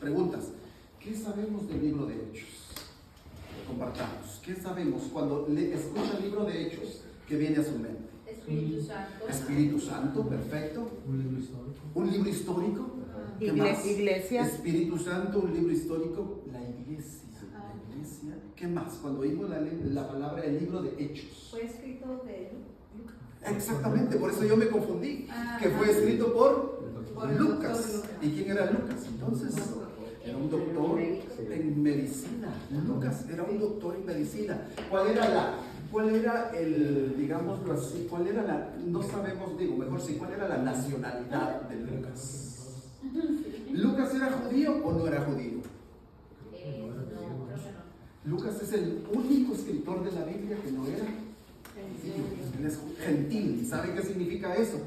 Preguntas. ¿Qué sabemos del libro de Hechos? Compartamos. ¿Qué sabemos cuando escucha el libro de Hechos? ¿Qué viene a su mente? Espíritu Santo. Espíritu Santo, perfecto. Un libro histórico. Un libro histórico. ¿Qué más? Iglesia. Espíritu Santo, un libro histórico. La iglesia. La iglesia. ¿Qué más? Cuando oímos la palabra, el libro de Hechos. Fue escrito de Lucas. Exactamente, por eso yo me confundí. Que fue escrito por Lucas. ¿Y quién era Lucas? Entonces, era un doctor en medicina. Lucas era un doctor en medicina. ¿Cuál era el, digámoslo así, no sabemos, mejor sí, cuál era la nacionalidad de Lucas? ¿Lucas era judío o no era judío? No, creo que no. Lucas es el único escritor de la Biblia que no era judío. Él es gentil. ¿Sabe qué significa eso?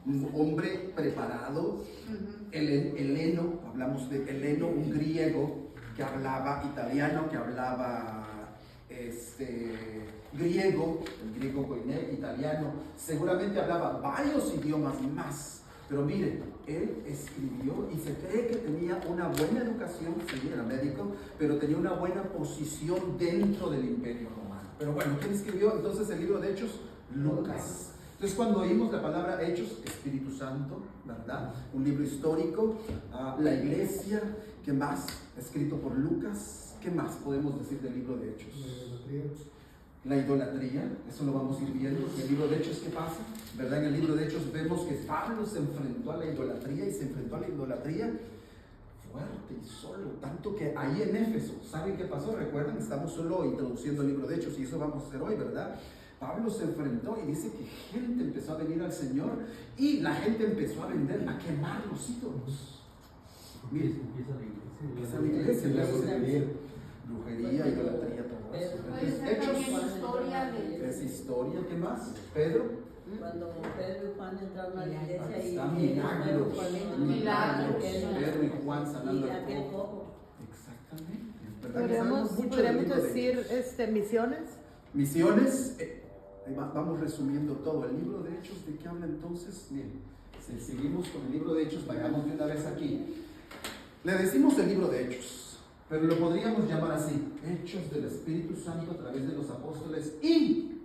Un hombre preparado, heleno, hablamos de heleno, un griego que hablaba italiano, que hablaba griego, el griego koiné, italiano, seguramente hablaba varios idiomas más, pero miren, él escribió y se cree que tenía una buena educación, sí, era médico, pero tenía una buena posición dentro del Imperio Romano. Pero bueno, ¿quién escribió entonces el libro de Hechos? Lucas. Entonces, cuando oímos la palabra Hechos, Espíritu Santo, ¿verdad? Un libro histórico, la iglesia, ¿qué más? Escrito por Lucas. ¿Qué más podemos decir del libro de Hechos? La idolatría, eso lo vamos a ir viendo. ¿Y el libro de Hechos qué pasa? ¿Verdad? En el libro de Hechos vemos que Pablo se enfrentó a la idolatría y se enfrentó a la idolatría fuerte y solo, tanto que ahí en Éfeso, ¿saben qué pasó? Recuerden, estamos solo introduciendo el libro de Hechos y eso vamos a hacer hoy, ¿verdad? Pablo se enfrentó y dice que gente empezó a venir al Señor y la gente empezó a vender, a quemar los ídolos. Miren, empieza la iglesia, brujería, idolatría, todo eso. Entonces, Hechos es historia, ¿qué más? Pedro. Cuando Pedro y Juan entraron a la iglesia y milagros, Pedro y Juan sanando y al aquel cojo. cojo. Exactamente. ¿Podríamos decir misiones? Misiones, vamos resumiendo todo. El libro de Hechos, ¿de qué habla entonces? Bien, si seguimos con el libro de Hechos, vayamos de una vez aquí. Le decimos el libro de Hechos, pero lo podríamos llamar así: Hechos del Espíritu Santo a través de los apóstoles y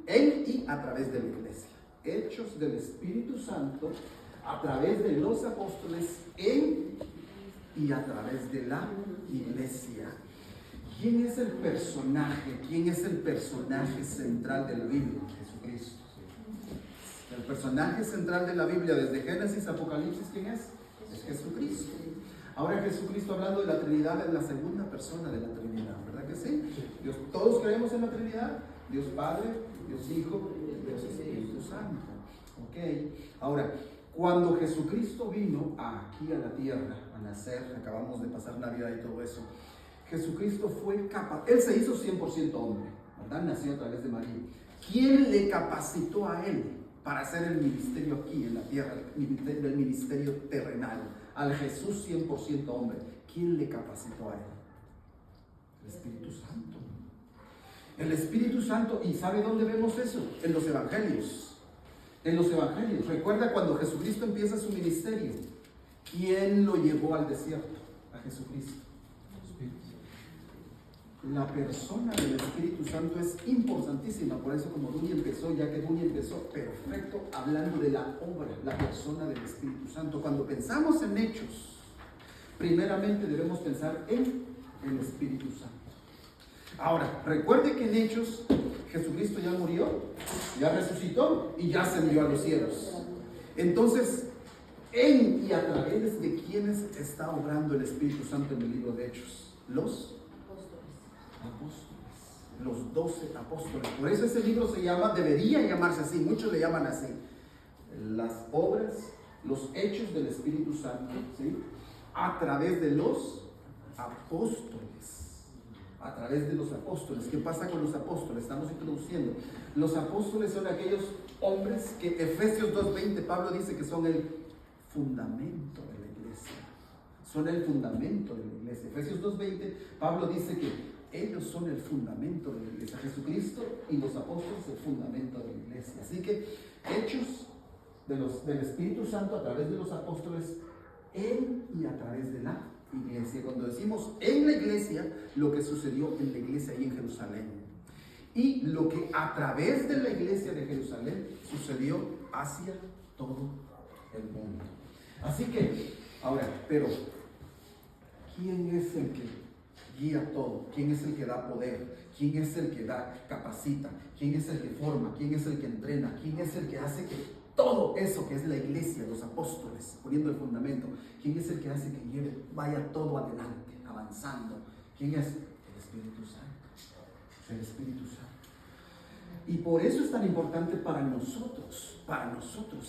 a través de la iglesia. Hechos del Espíritu Santo a través de los apóstoles y a través de la iglesia. ¿Quién es el personaje? ¿Quién es el personaje central de la Biblia? Jesucristo. El personaje central de la Biblia desde Génesis a Apocalipsis, ¿quién es? Es Jesucristo. Ahora Jesucristo, hablando de la Trinidad, es la segunda persona de la Trinidad, ¿verdad que sí? Dios, todos creemos en la Trinidad: Dios Padre, Dios Hijo, Dios Espíritu Santo. Ok. Ahora, cuando Jesucristo vino aquí a la tierra a nacer, acabamos de pasar Navidad y todo eso, Jesucristo fue capaz, Él se hizo 100% hombre, ¿verdad? Nació a través de María. ¿Quién le capacitó a Él para hacer el ministerio aquí en la tierra, el ministerio terrenal? Al Jesús 100% hombre. ¿Quién le capacitó a Él? El Espíritu Santo. El Espíritu Santo. ¿Y sabe dónde vemos eso? En los evangelios. En los evangelios. Recuerda cuando Jesucristo empieza su ministerio, ¿quién lo llevó al desierto? A Jesucristo. La persona del Espíritu Santo es importantísima. Por eso, como Duni empezó, ya que Duni empezó perfecto hablando de la obra, la persona del Espíritu Santo. Cuando pensamos en Hechos, primeramente debemos pensar en el Espíritu Santo. Ahora, recuerde que en Hechos Jesucristo ya murió, ya resucitó y ya ascendió a los cielos. Entonces, en y a través de quienes está obrando el Espíritu Santo en el libro de Hechos: los apóstoles, los 12 apóstoles. Por eso ese libro debería llamarse así, muchos le llaman así: las obras, los hechos del Espíritu Santo, ¿sí? A través de los apóstoles. A través de los apóstoles. ¿Qué pasa con los apóstoles? Estamos introduciendo. Los apóstoles son aquellos hombres que Efesios 2:20 Pablo dice que son el fundamento de la iglesia. Son el fundamento de la iglesia. Efesios 2:20 Pablo dice que ellos son el fundamento de la iglesia. Jesucristo y los apóstoles el fundamento de la iglesia. Así que hechos del Espíritu Santo a través de los apóstoles en y a través de la iglesia. Cuando decimos en la iglesia, lo que sucedió en la iglesia ahí en Jerusalén. Y lo que a través de la iglesia de Jerusalén sucedió hacia todo el mundo. Así que, ahora, pero, ¿quién es el que guía todo? ¿Quién es el que da poder? ¿Quién es el que capacita? ¿Quién es el que forma? ¿Quién es el que entrena? ¿Quién es el que hace que todo eso que es la iglesia, los apóstoles, poniendo el fundamento, quién es el que hace que vaya todo adelante, avanzando? ¿Quién es? El Espíritu Santo. El Espíritu Santo. Y por eso es tan importante para nosotros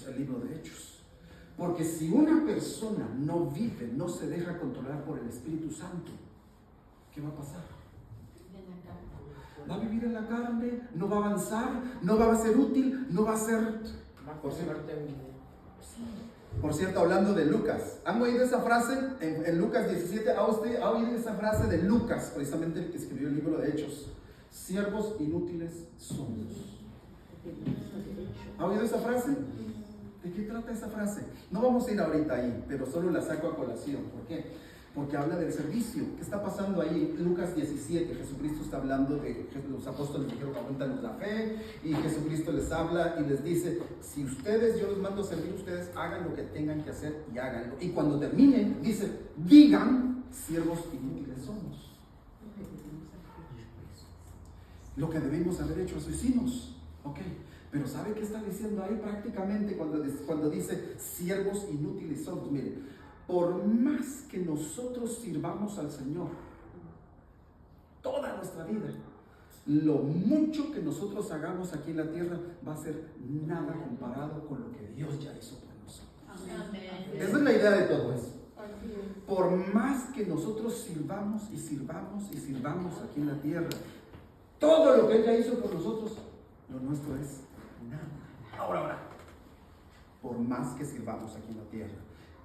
el libro de Hechos. Porque si una persona no vive, no se deja controlar por el Espíritu Santo, ¿qué va a pasar? Va a vivir en la carne, no va a avanzar, no va a ser útil, no va a ser... Por cierto, hablando de Lucas, ¿han oído esa frase en Lucas 17? ¿Ha oído esa frase de Lucas, precisamente el que escribió el libro de Hechos? Siervos inútiles somos. ¿Ha oído esa frase? ¿De qué trata esa frase? No vamos a ir ahorita ahí, pero solo la saco a colación. ¿Por qué? Porque habla del servicio. ¿Qué está pasando ahí? Lucas 17, Jesucristo está hablando de, los apóstoles dijeron, aumentanos la fe, y Jesucristo les habla y les dice, si ustedes, yo los mando a servir, ustedes hagan lo que tengan que hacer y háganlo. Y cuando terminen, dice, digan, siervos inútiles somos. Lo que debimos haber hecho, eso hicimos. Ok, pero ¿sabe qué está diciendo ahí prácticamente cuando dice, siervos inútiles somos? Miren, por más que nosotros sirvamos al Señor toda nuestra vida, lo mucho que nosotros hagamos aquí en la tierra va a ser nada comparado con lo que Dios ya hizo por nosotros. Amén. Esa es la idea de todo eso. Por más que nosotros sirvamos y sirvamos y sirvamos aquí en la tierra, todo lo que Él ya hizo por nosotros, lo nuestro es nada. Ahora, por más que sirvamos aquí en la tierra,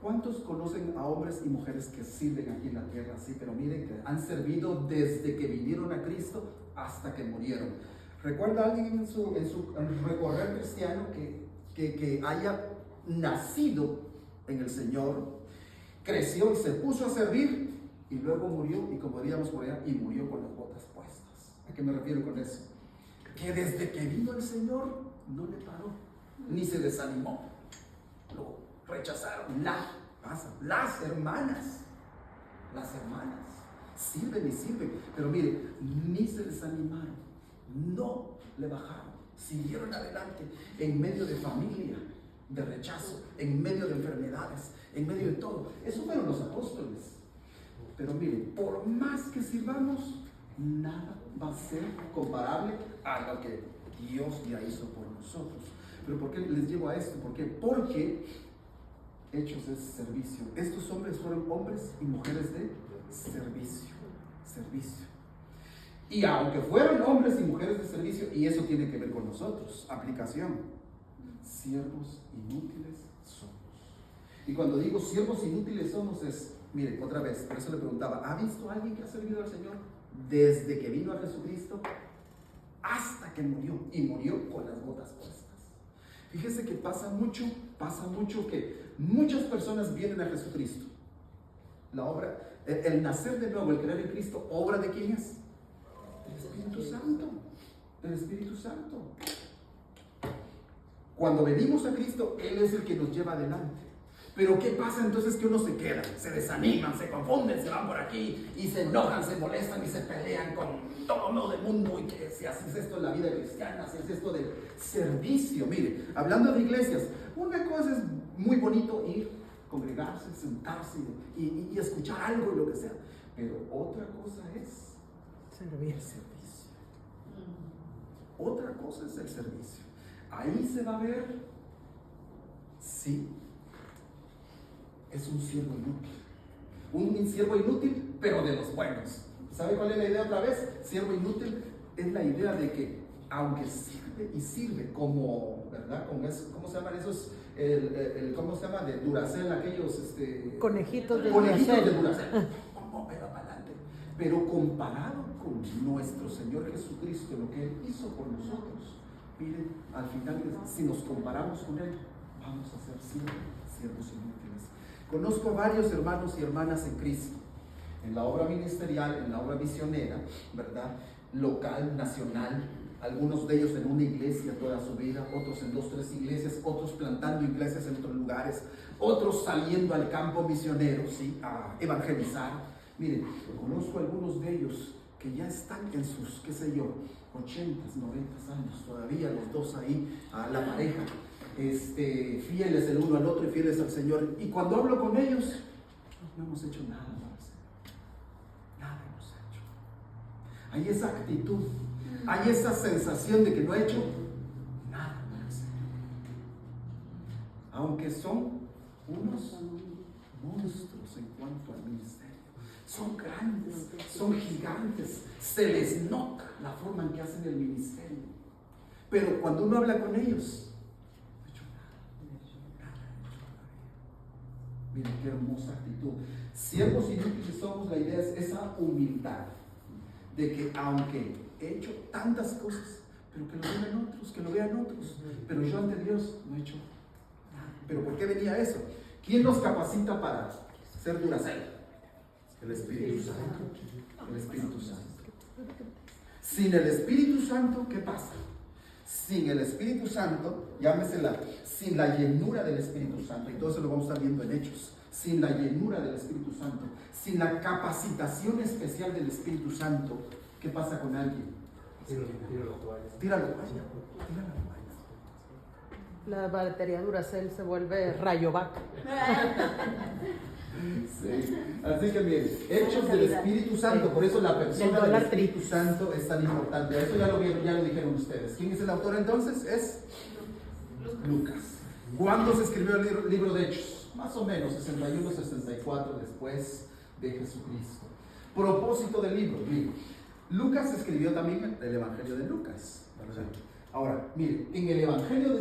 ¿cuántos conocen a hombres y mujeres que sirven aquí en la tierra? Sí, pero miren que han servido desde que vinieron a Cristo hasta que murieron. ¿Recuerda alguien en su recorrer cristiano que haya nacido en el Señor, creció y se puso a servir y luego murió, y como diríamos por allá, y murió con las botas puestas? ¿A qué me refiero con eso? Que desde que vino el Señor no le paró, ni se desanimó. Lo rechazaron. Las hermanas sirven y sirven, pero mire, ni se desanimaron, no le bajaron, siguieron adelante en medio de familia, de rechazo, en medio de enfermedades, en medio de todo. Esos fueron los apóstoles. Pero mire, por más que sirvamos, nada va a ser comparable a lo que Dios ya hizo por nosotros. Pero ¿por qué les llevo a esto? ¿Por qué? Porque Hechos es servicio. Estos hombres fueron hombres y mujeres de servicio. Y aunque fueron hombres y mujeres de servicio, y eso tiene que ver con nosotros, aplicación, siervos inútiles somos. Y cuando digo siervos inútiles somos es, mire, otra vez, por eso le preguntaba, ¿ha visto a alguien que ha servido al Señor desde que vino a Jesucristo hasta que murió? Y murió con las botas puestas. Fíjese que pasa mucho que muchas personas vienen a Jesucristo. La obra, el nacer de nuevo, el creer en Cristo, ¿obra de quién es? Del Espíritu Santo. Del Espíritu Santo. Cuando venimos a Cristo, Él es el que nos lleva adelante. Pero ¿qué pasa entonces? Que uno se queda, se desaniman, se confunden, se van por aquí y se enojan, se molestan y se pelean con todo lo del mundo, y que si así es esto en la vida cristiana, si es esto del servicio. Mire, hablando de iglesias, una cosa es muy bonito ir, congregarse, sentarse y escuchar algo y lo que sea, pero otra cosa es el servicio. Otra cosa es el servicio. Ahí se va a ver si es un siervo inútil. Un siervo inútil, pero de los buenos. ¿Sabe cuál es la idea otra vez? Siervo inútil es la idea de que, aunque sirve y sirve como, ¿verdad? Como ¿cómo se llaman esos? ¿Cómo se llama? De Duracell, aquellos conejitos de Duracell. Pero comparado con nuestro Señor Jesucristo, lo que Él hizo por nosotros, miren, al final, si nos comparamos con Él, vamos a ser siervos inútiles. Conozco a varios hermanos y hermanas en Cristo en la obra ministerial, en la obra misionera, ¿verdad? Local, nacional, algunos de ellos en una iglesia toda su vida, otros en 2, 3 iglesias, otros plantando iglesias en otros lugares, otros saliendo al campo misionero, ¿sí? A evangelizar. Miren, conozco algunos de ellos que ya están en sus, qué sé yo, 80, 90 años, todavía los dos ahí, a la pareja, fieles el uno al otro y fieles al Señor. Y cuando hablo con ellos, no hemos hecho nada, nada hemos hecho. Hay esa actitud, hay esa sensación de que no he hecho nada para el Señor. Aunque son unos monstruos en cuanto al ministerio. Son grandes, son gigantes, se les nota la forma en que hacen el ministerio. Pero cuando uno habla con ellos, no he hecho nada. Miren qué hermosa actitud. Siervos inútiles somos, la idea es esa humildad de que aunque he hecho tantas cosas, pero que lo vean otros, pero yo ante Dios no he hecho nada. ¿Pero por qué venía eso? ¿Quién nos capacita para ser Duracell? El Espíritu Santo. El Espíritu Santo. Sin el Espíritu Santo, ¿qué pasa? Sin el Espíritu Santo, llámesela, sin la llenura del Espíritu Santo, y todo eso lo vamos a estar viendo en Hechos, sin la llenura del Espíritu Santo, sin la capacitación especial del Espíritu Santo, ¿qué pasa con alguien? Tira la toalla. La batería Duracell se vuelve Rayovac. Sí. Así que miren, hechos del Espíritu Santo, por eso la persona del Espíritu Santo es tan importante. Eso ya lo dijeron ustedes. ¿Quién es el autor entonces? Es Lucas. ¿Cuándo se escribió el libro de Hechos? Más o menos 61, 64 después de Jesucristo. Propósito del libro. Miren, Lucas escribió también el Evangelio de Lucas. Ahora, miren, en el Evangelio de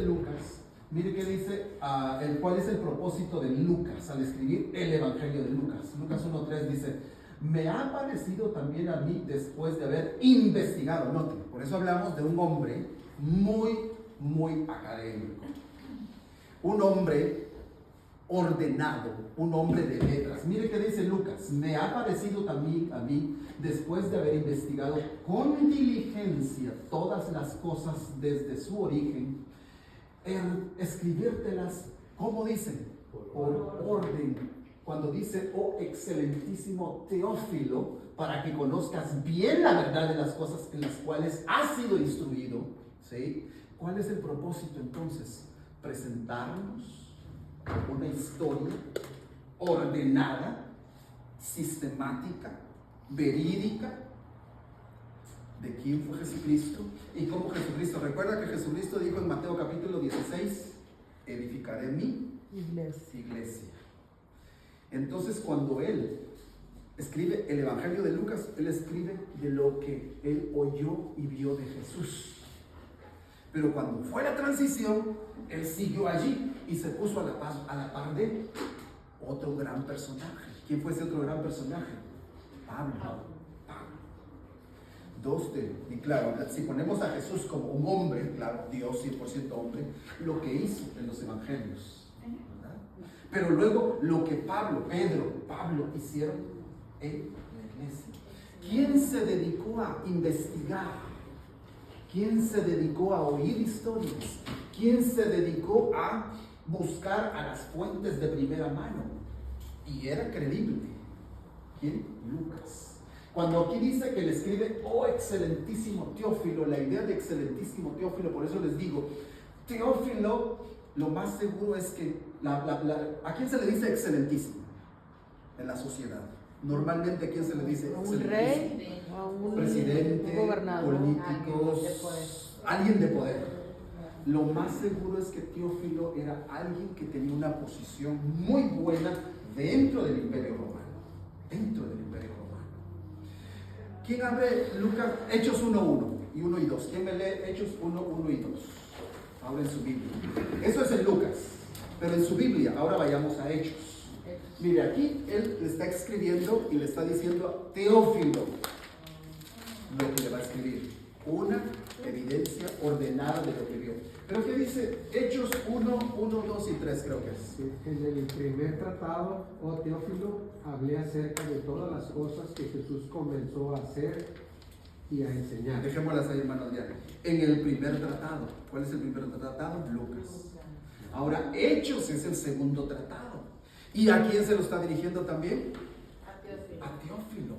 Lucas, mire qué dice, cuál es el propósito de Lucas al escribir el Evangelio de Lucas. Lucas 1:3 dice, me ha parecido también a mí después de haber investigado. Noten, por eso hablamos de un hombre muy, muy académico. Un hombre ordenado, un hombre de letras. Mire qué dice Lucas, me ha parecido también a mí después de haber investigado con diligencia todas las cosas desde su origen, escribírtelas, ¿cómo dicen? Por orden. Cuando dice, oh excelentísimo Teófilo, para que conozcas bien la verdad de las cosas en las cuales has sido instruido, ¿sí? ¿Cuál es el propósito entonces? Presentarnos una historia ordenada, sistemática, verídica, de quién fue Jesucristo y cómo Jesucristo. Recuerda que Jesucristo dijo en Mateo capítulo 16, edificaré mi iglesia. Entonces cuando él escribe el Evangelio de Lucas, él escribe de lo que él oyó y vio de Jesús. Pero cuando fue la transición, él siguió allí y se puso a la par de otro gran personaje. ¿Quién fue ese otro gran personaje? Pablo. Y claro, si ponemos a Jesús como un hombre, claro, Dios 100% hombre, lo que hizo en los evangelios, ¿verdad? Pero luego lo que Pablo hicieron en la iglesia. ¿Quién se dedicó a investigar? ¿Quién se dedicó a oír historias? ¿Quién se dedicó a buscar a las fuentes de primera mano? Y era creíble. ¿Quién? Lucas. Cuando aquí dice que le escribe, oh excelentísimo Teófilo, la idea de excelentísimo Teófilo, por eso les digo, Teófilo, lo más seguro es que, ¿a quién se le dice excelentísimo? En la sociedad. Normalmente, ¿a quién se le dice excelentísimo? Un rey, un presidente, gobernador, políticos, alguien de poder. Lo más seguro es que Teófilo era alguien que tenía una posición muy buena dentro del Imperio Romano. ¿Quién abre Lucas? Hechos 1:1 y 1 y 2. ¿Quién me lee Hechos 1:1 y 2? Ahora en su Biblia. Eso es en Lucas, pero en su Biblia. Ahora vayamos a Hechos. Mire, aquí él le está escribiendo y le está diciendo a Teófilo lo que le va a escribir. Una evidencia ordenada de lo que vio. Pero ¿qué dice? Hechos 1, 2 y 3 creo que es. En el primer tratado, oh Teófilo, hablé acerca de todas las cosas que Jesús comenzó a hacer y a enseñar. Dejémoslas ahí, hermanos, ya. En el primer tratado. ¿Cuál es el primer tratado? Lucas. Ahora, Hechos es el segundo tratado. ¿Y a quién se lo está dirigiendo también? A Teófilo. A Teófilo.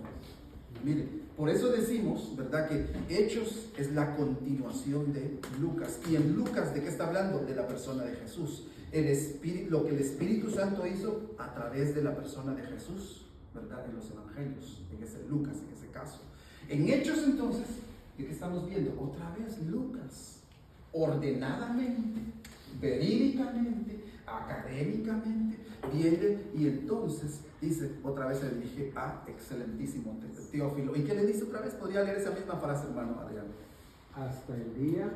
Mire, por eso decimos, ¿verdad?, que Hechos es la continuación de Lucas. ¿Y en Lucas de qué está hablando? De la persona de Jesús. El Espíritu, lo que el Espíritu Santo hizo a través de la persona de Jesús, ¿verdad?, en los evangelios, en ese Lucas, en ese caso. En Hechos, entonces, ¿de qué estamos viendo? Otra vez Lucas, ordenadamente, verídicamente, académicamente, viene y entonces dice, otra vez se dirige a excelentísimo Teófilo. ¿Y qué le dice otra vez? Podría leer esa misma frase, hermano Adrián. Hasta el día,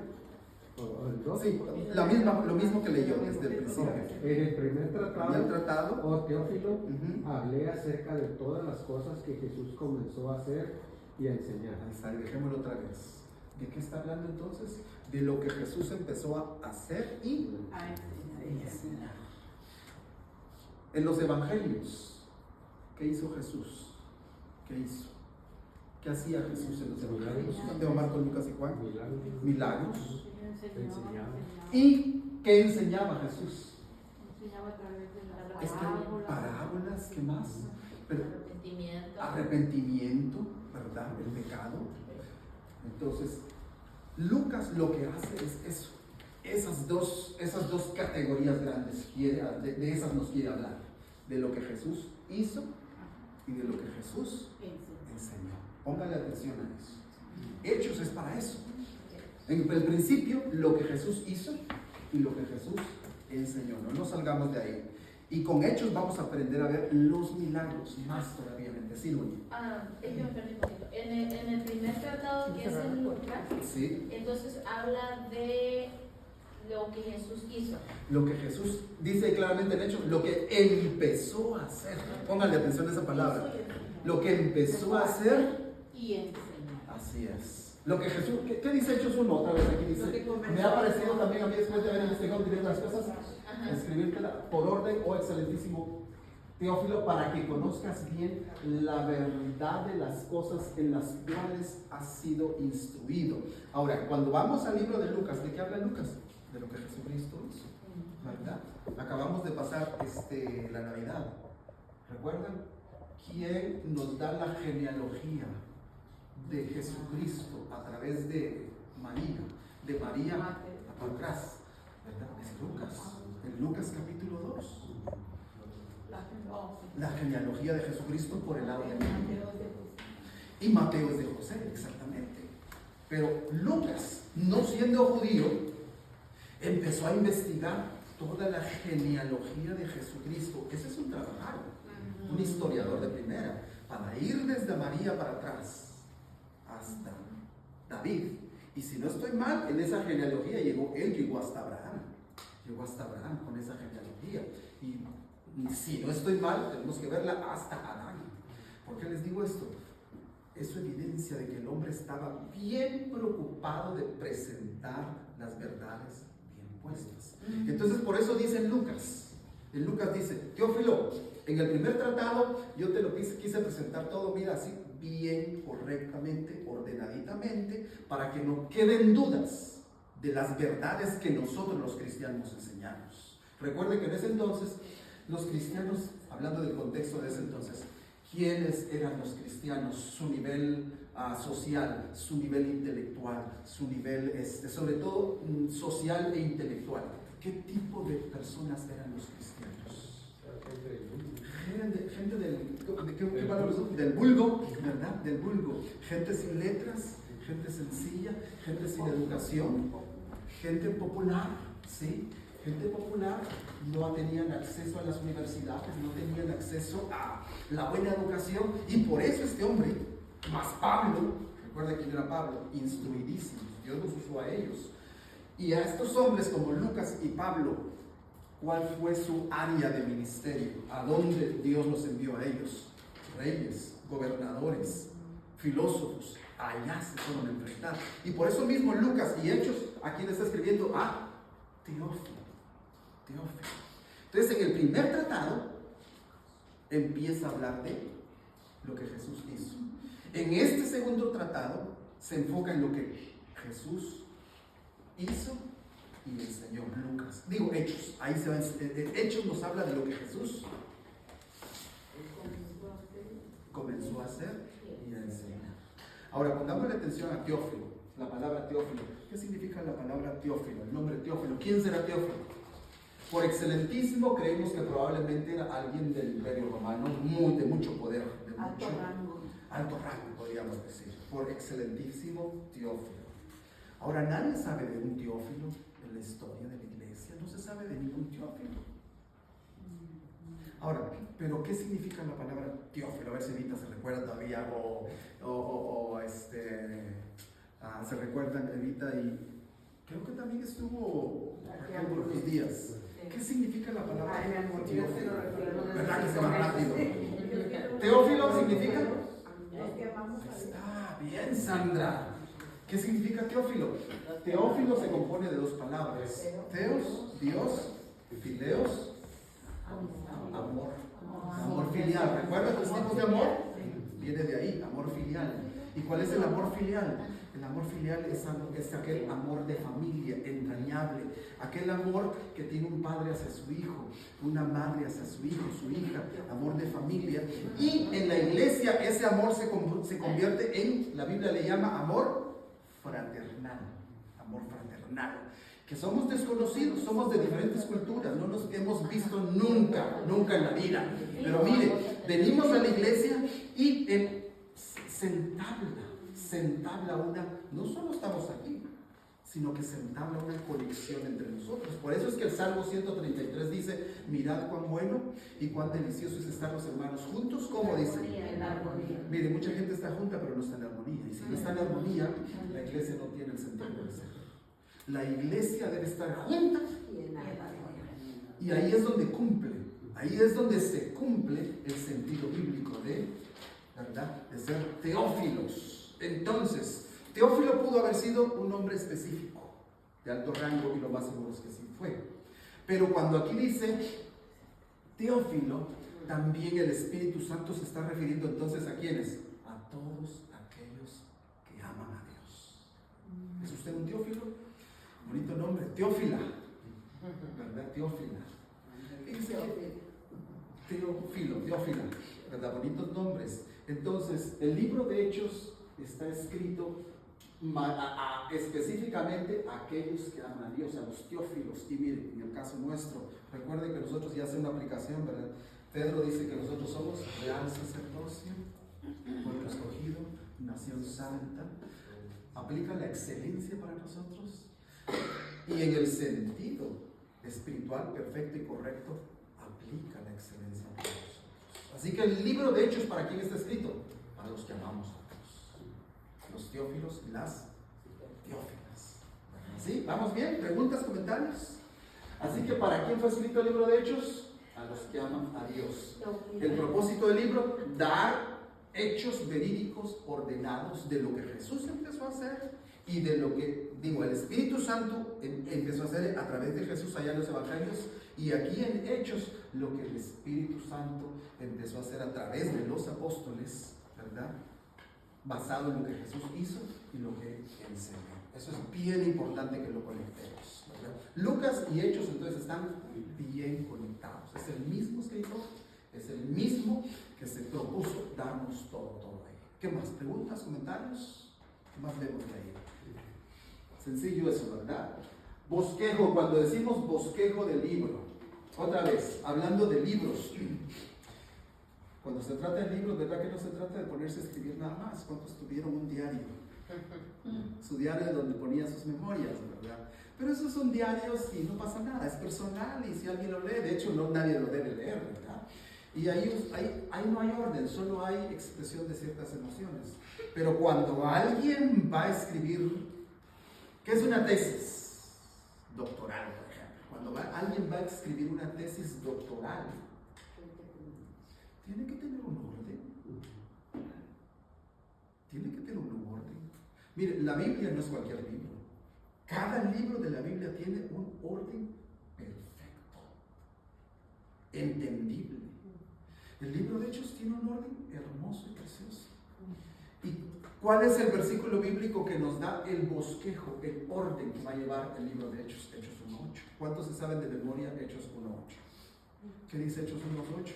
o el 2. Sí, lo mismo que leyó desde el principio. En el primer tratado, oh Teófilo, hablé acerca de todas las cosas que Jesús comenzó a hacer y a enseñar. Ahí está, dejémoslo otra vez. ¿De qué está hablando entonces? De lo que Jesús empezó a hacer y A enseñar. en los evangelios. ¿Qué hizo Jesús? ¿Qué hizo? ¿Qué hacía Jesús en los evangelios? Mateo, Marcos, Lucas y Juan. Milagros. ¿Y qué enseñaba Jesús? Enseñaba a través de las Es que parábolas, ¿qué más? Pero, arrepentimiento. ¿verdad? El pecado. Entonces, Lucas lo que hace es eso. Esas dos categorías grandes, de esas nos quiere hablar. De lo que Jesús hizo y de lo que Jesús enseñó. Póngale atención a eso. Hechos es para eso. En el principio, lo que Jesús hizo y lo que Jesús enseñó. No nos salgamos de ahí. Y con Hechos vamos a aprender a ver los milagros más todavía. Sí, Luni. En el primer tratado, que es en Lucas, Sí. entonces habla de lo que Jesús hizo. Lo que Jesús dice claramente en Hechos, lo que empezó a hacer. Pónganle atención a esa palabra. Lo que empezó a hacer Y enseñar. Así es. Lo que Jesús, ¿qué dice Hechos 1? Otra vez aquí dice, me ha parecido también a mí después de haber investigado diversas cosas, escribírtela por orden, oh excelentísimo Teófilo, para que conozcas bien la verdad de las cosas en las cuales has sido instruido. Ahora, cuando vamos al libro de Lucas, ¿de qué habla Lucas? De lo que Jesucristo hizo, ¿verdad? Acabamos de pasar la Navidad. ¿Recuerdan? ¿Quién nos da la genealogía de Jesucristo a través de María atrás, ¿verdad? Es Lucas, en Lucas capítulo 2. La genealogía de Jesucristo por el lado de María. Y Mateo es de José, exactamente. Pero Lucas, no siendo judío, empezó a investigar toda la genealogía de Jesucristo. Ese es un trabajo, un historiador de primera, para ir desde María para atrás hasta David. Y si no estoy mal, en esa genealogía llegó hasta Abraham. Llegó hasta Abraham con esa genealogía. Y si no estoy mal, tenemos que verla hasta Adán. ¿Por qué les digo esto? Eso evidencia de que el hombre estaba bien preocupado de presentar las verdades bien puestas. Entonces, por eso dice en Lucas dice, Teófilo, en el primer tratado yo te lo quise presentar todo, mira, así bien, correctamente, ordenaditamente, para que no queden dudas de las verdades que nosotros los cristianos enseñamos. Recuerden que en ese entonces los cristianos, hablando del contexto de ese entonces, ¿quiénes eran los cristianos? Su nivel social, su nivel intelectual, su nivel, sobre todo social e intelectual. ¿Qué tipo de personas eran los cristianos? Gente del vulgo, ¿verdad? Del vulgo. Gente sin letras, gente sencilla, gente sin educación, gente popular, ¿sí? Gente popular, no tenían acceso a las universidades, no tenían acceso a la buena educación, y por eso este hombre, más Pablo, recuerda quién era Pablo, instruidísimos, Dios los usó a ellos. Y a estos hombres como Lucas y Pablo, ¿cuál fue su área de ministerio? ¿A dónde Dios los envió a ellos? Reyes, gobernadores, filósofos, Allá se fueron a enfrentar. Y por eso mismo Lucas y Hechos, aquí le está escribiendo a Teófilo. Entonces en el primer tratado empieza a hablar de lo que Jesús hizo. En este segundo tratado se enfoca en lo que Jesús hizo y enseñó. Lucas, digo Hechos, ahí se va. Hechos nos habla de lo que Jesús comenzó a hacer y a enseñar. Ahora pongámosle atención a Teófilo, la palabra Teófilo. ¿Qué significa la palabra Teófilo? El nombre Teófilo. ¿Quién será Teófilo? Por excelentísimo creemos que probablemente era alguien del Imperio Romano, de mucho poder, de alto rango, podríamos decir. Por excelentísimo Teófilo. Ahora nadie sabe de un Teófilo en la historia de la iglesia, no se sabe de ningún Teófilo. Ahora, pero ¿qué significa la palabra Teófilo? A ver si Evita se recuerda todavía, se recuerdan Evita, y creo que también estuvo aquí por unos días. ¿Qué significa la palabra Teófilo? ¿Verdad que se va rápido? ¿Teófilo significa? Está bien, Sandra. ¿Qué significa Teófilo? Teófilo se compone de dos palabras. Teos, Dios, fileos, amor. Amor filial. ¿Recuerdas los tipos de amor? Viene de ahí, amor filial. ¿Y cuál es el amor filial? El amor filial es aquel amor de familia, entrañable. Aquel amor que tiene un padre hacia su hijo, una madre hacia su hijo, su hija. Amor de familia. Y en la iglesia ese amor se convierte en, la Biblia le llama amor fraternal. Amor fraternal. Que somos desconocidos, somos de diferentes culturas, no nos hemos visto nunca en la vida. Pero mire, venimos a la iglesia y se entabla una, no solo estamos aquí, sino que se entabla una conexión entre nosotros. Por eso es que el Salmo 133 dice, mirad cuán bueno y cuán delicioso es estar los hermanos juntos, como dice. Mire, mucha gente está junta pero no está en armonía, y si no está en armonía, la iglesia no tiene el sentido de ser. La iglesia debe estar junta y ahí es donde se cumple el sentido bíblico de, ¿verdad?, de ser teófilos. Entonces, Teófilo pudo haber sido un hombre específico, de alto rango, y lo más seguro es que sí fue. Pero cuando aquí dice Teófilo, también el Espíritu Santo se está refiriendo entonces ¿a quiénes? A todos aquellos que aman a Dios. ¿Es usted un Teófilo? Bonito nombre, Teófila, ¿verdad? Teófila. Teófila, ¿verdad? Bonitos nombres. Entonces, el libro de Hechos está escrito específicamente a aquellos que aman a Dios, a los teófilos. Y miren, en el caso nuestro, recuerden que nosotros ya hacemos una aplicación, ¿verdad? Pedro dice que nosotros somos real sacerdocio, pueblo escogido, nación santa. Aplica la excelencia para nosotros. Y en el sentido espiritual perfecto y correcto, aplica la excelencia para nosotros. Así que el libro de Hechos, ¿para quién está escrito? Para los que amamos a Dios. Los teófilos y las teófilas. ¿Sí? ¿Vamos bien? ¿Preguntas, comentarios? Así que ¿para quién fue escrito el libro de Hechos? A los que aman a Dios. El propósito del libro, dar hechos verídicos ordenados de lo que Jesús empezó a hacer y de lo que, el Espíritu Santo empezó a hacer a través de Jesús allá en los Evangelios, y aquí en Hechos lo que el Espíritu Santo empezó a hacer a través de los apóstoles, ¿verdad? Basado en lo que Jesús hizo y lo que enseñó. Eso es bien importante que lo conectemos, ¿verdad? Lucas y Hechos entonces están bien conectados. Es el mismo escritor, es el mismo que se propuso darnos todo ahí. ¿Qué más? ¿Preguntas, comentarios? ¿Qué más vemos de ahí? Sencillo eso, ¿verdad? Bosquejo, cuando decimos bosquejo de libro, otra vez, hablando de libros, cuando se trata de libros, ¿verdad que no se trata de ponerse a escribir nada más? ¿Cuántos tuvieron un diario? Su diario donde ponía sus memorias, ¿verdad? Pero esos son diarios y no pasa nada, es personal, y si alguien lo lee, de hecho nadie lo debe leer, ¿verdad? Y ahí no hay orden, solo hay expresión de ciertas emociones. Pero cuando alguien va a escribir, ¿qué es una tesis doctoral, por ejemplo? Cuando alguien va a escribir una tesis doctoral, tiene que tener un orden. Tiene que tener un orden. Mire, la Biblia no es cualquier libro. Cada libro de la Biblia tiene un orden perfecto, entendible. El libro de Hechos tiene un orden hermoso y precioso. ¿Y cuál es el versículo bíblico que nos da el bosquejo, el orden que va a llevar el libro de Hechos? Hechos 1.8. ¿Cuántos se saben de memoria Hechos 1.8? ¿Qué dice Hechos 1.8?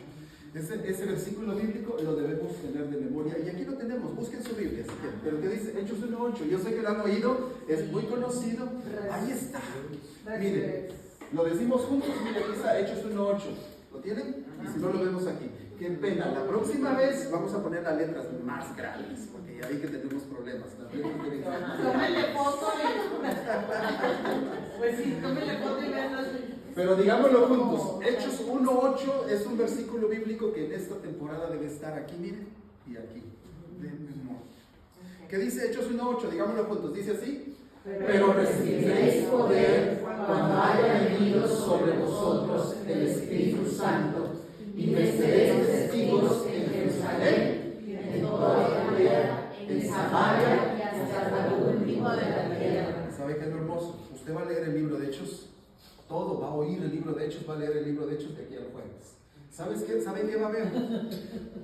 Ese versículo bíblico lo debemos tener de memoria. Y aquí lo tenemos, busquen su Biblia si quieren. Pero ¿qué dice Hechos 1.8? Yo sé que lo han oído, es muy conocido. Ahí está. Miren, lo decimos juntos, miren, aquí está Hechos 1.8. ¿Lo tienen? Y si no, lo vemos aquí. Qué pena, la próxima vez vamos a poner las letras más grandes, porque ya vi que tenemos problemas. Las letras deben ser más Tómenle grandes. foto y... Pues sí, tómenle foto y vean las... Pero digámoslo juntos, Hechos 1.8 es un versículo bíblico que en esta temporada debe estar aquí, miren, y aquí. De memoria. ¿Qué dice Hechos 1.8? Digámoslo juntos, dice así. Pero recibiréis poder cuando haya venido sobre vosotros el Espíritu Santo, y me seréis testigos en Jerusalén, en toda Judea, en Samaria y hasta lo último de la tierra. ¿Sabe qué es lo hermoso? Usted va a leer el libro de Hechos, todo, va a oír el libro de Hechos, va a leer el libro de Hechos de aquí al jueves. ¿Sabes qué? ¿Sabe qué va a haber?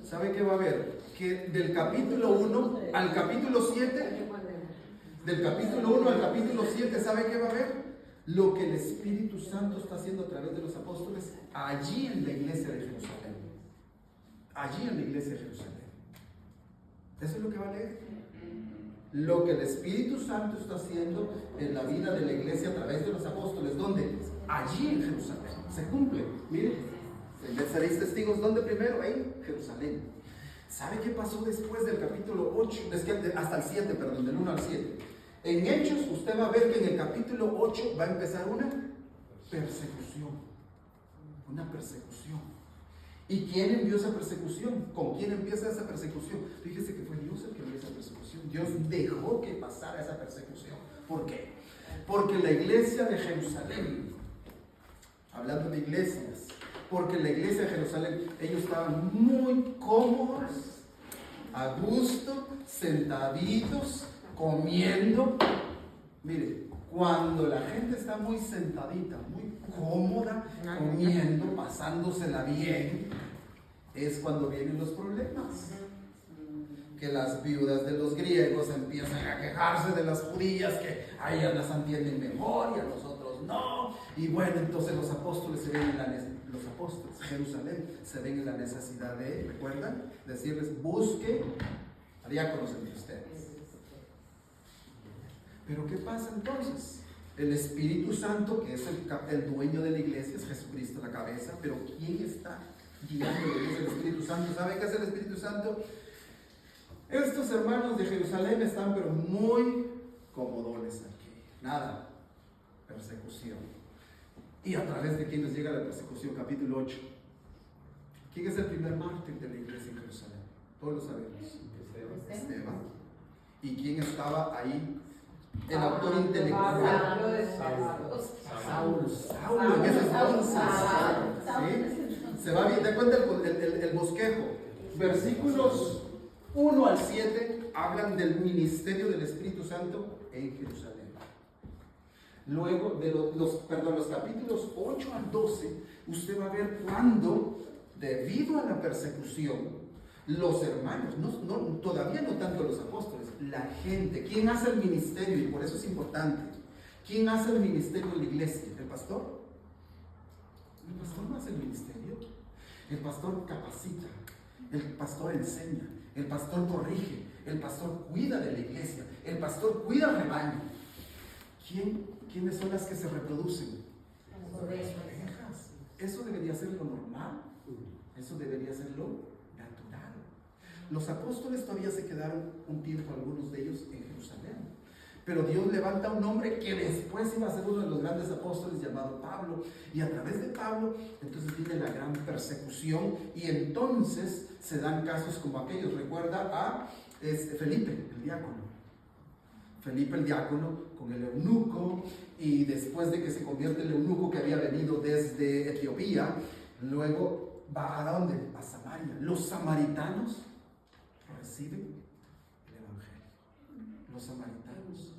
¿Sabe qué va a haber? Que del capítulo 1 al capítulo 7, del capítulo 1 al capítulo 7, ¿sabe qué va a haber? Lo que el Espíritu Santo está haciendo a través de los apóstoles allí en la iglesia de Jerusalén. Allí en la iglesia de Jerusalén. Eso es lo que va a leer. Lo que el Espíritu Santo está haciendo en la vida de la iglesia a través de los apóstoles. ¿Dónde? Allí en Jerusalén. Se cumple. Miren, seréis testigos. ¿Dónde primero? En Jerusalén. ¿Sabe qué pasó después del capítulo 8? Hasta el 7, perdón, del 1 al 7. En Hechos usted va a ver que en el capítulo 8 va a empezar una persecución. Una persecución. ¿Y quién envió esa persecución? ¿Con quién empieza esa persecución? Fíjese que fue Dios el que envió esa persecución. Dios dejó que pasara esa persecución. ¿Por qué? Porque la iglesia de Jerusalén, hablando de iglesias, porque la iglesia de Jerusalén, ellos estaban muy cómodos, a gusto, sentaditos, comiendo. Mire, cuando la gente está muy sentadita, muy cómoda, comiendo, pasándosela bien, es cuando vienen los problemas. Que las viudas de los griegos empiezan a quejarse de las judías, que a ellas las entienden mejor y a nosotros no. Y bueno, entonces los apóstoles se ven en la necesidad, los apóstoles de Jerusalén se ven en la necesidad de, ¿recuerdan? Decirles, busquen a diáconos entre ustedes. Pero ¿qué pasa entonces? El Espíritu Santo, que es el dueño de la iglesia, es Jesucristo la cabeza, pero ¿quién está guiando la iglesia? El Espíritu Santo. ¿Saben qué es el Espíritu Santo? Estos hermanos de Jerusalén están pero muy comodones aquí. Nada, persecución. ¿Y a través de quién les llega la persecución? Capítulo 8. ¿Quién es el primer mártir de la iglesia en Jerusalén? Todos lo sabemos. Esteban. ¿Y quién estaba ahí? El autor intelectual. Saulo, en ese entonces. ¿Sí? Se va bien, te cuenta el bosquejo. Versículos 1 al 7 hablan del ministerio del Espíritu Santo en Jerusalén. Luego, de los capítulos 8 al 12, usted va a ver cuando, debido a la persecución, los hermanos, todavía no tanto los apóstoles, la gente, ¿quién hace el ministerio? Y por eso es importante. ¿Quién hace el ministerio en la iglesia? ¿El pastor? El pastor no hace el ministerio. El pastor capacita, el pastor enseña, el pastor corrige, el pastor cuida de la iglesia, el pastor cuida al rebaño. ¿Quiénes son las que se reproducen? Las ovejas. Eso debería ser lo normal. Eso debería ser lo natural. Los apóstoles todavía se quedaron un tiempo, algunos de ellos, en Jerusalén. Pero Dios levanta un hombre que después iba a ser uno de los grandes apóstoles llamado Pablo. Y a través de Pablo, entonces viene la gran persecución. Y entonces se dan casos como aquellos. Recuerda a Felipe, el diácono. Felipe el diácono con el eunuco, y después de que se convierte el eunuco que había venido desde Etiopía, luego va a ¿dónde? A Samaria. Los samaritanos reciben el evangelio. los samaritanos.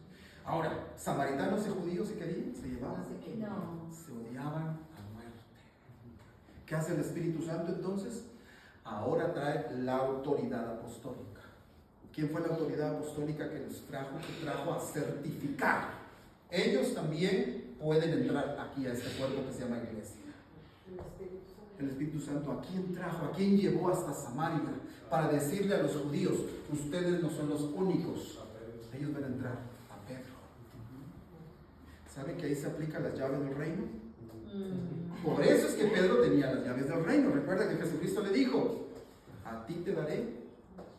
Ahora, samaritanos y judíos se querían, se llevaban, No. se odiaban a muerte. ¿Qué hace el Espíritu Santo entonces? Ahora trae la autoridad apostólica. ¿Quién fue la autoridad apostólica que nos trajo? Que trajo a certificar. Ellos también pueden entrar aquí a este cuerpo que se llama iglesia. El Espíritu Santo, ¿a quién trajo? ¿A quién llevó hasta Samaria? Para decirle a los judíos, ustedes no son los únicos. Ellos van a entrar a Pedro. ¿Saben que ahí se aplican las llaves del reino? Por eso es que Pedro tenía las llaves del reino. Recuerda que Jesucristo le dijo, a ti te daré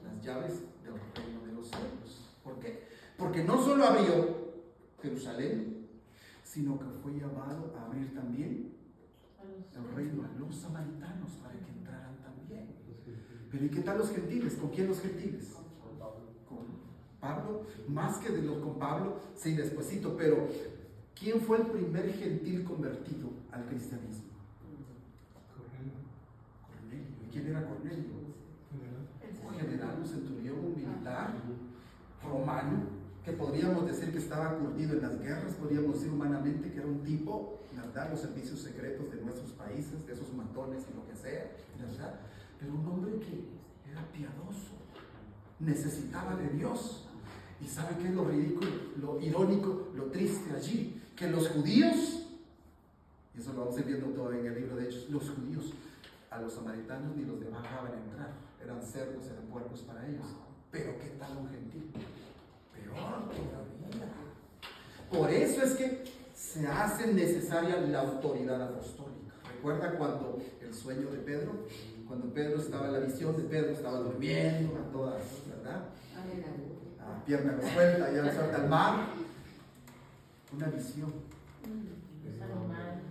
las llaves del reino de los cielos. ¿Por qué? Porque no solo abrió Jerusalén, sino que fue llamado a abrir también el reino a los samaritanos para que entraran también. Pero ¿y qué tal los gentiles? ¿Con quién los gentiles? Con Pablo, más que con Pablo, sí, despuesito, pero ¿quién fue el primer gentil convertido al cristianismo? Cornelio. ¿Y quién era Cornelio? Un general, un centurión, un militar romano, que podríamos decir que estaba curtido en las guerras, podríamos decir humanamente que era un tipo, ¿verdad? Los servicios secretos de nuestros países, de esos matones y lo que sea, ¿verdad? Pero un hombre que era piadoso, necesitaba de Dios. ¿Y sabe qué es lo ridículo, lo irónico, lo triste allí? Que los judíos, y eso lo vamos a ir viendo todo en el libro de Hechos, los judíos a los samaritanos ni los dejaban entrar, eran cerdos, eran puercos para ellos. Pero ¿qué tal un gentil? Peor todavía. Por eso es que se hace necesaria la autoridad apostólica. ¿Recuerda cuando el sueño de Pedro? Cuando Pedro estaba en la visión de Pedro, estaba durmiendo a todas, ¿verdad? A pierna resuelta, ya suelta al mar. Una visión.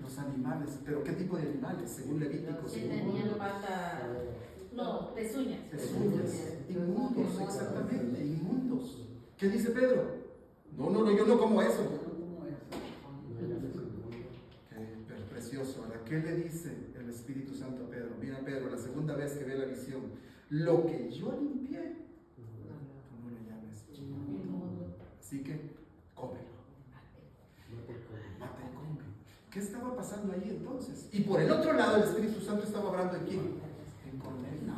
Los animales. ¿Pero qué tipo de animales? Según Levítico. Que tenían patas, no, pezuñas. Pezuñas. Inmundos, exactamente, inmundos. ¿Qué dice Pedro? No, yo no como eso. Qué precioso, ¿verdad? ¿Qué le dice el Espíritu Santo a Pedro? Mira, Pedro, la segunda vez que ve la visión, lo que yo limpié, tú no le llames inmundo. Así que, cómelo. Mata y come. ¿Qué estaba pasando ahí entonces? Y por el otro lado, el Espíritu Santo estaba hablando en quién? En Cornelio.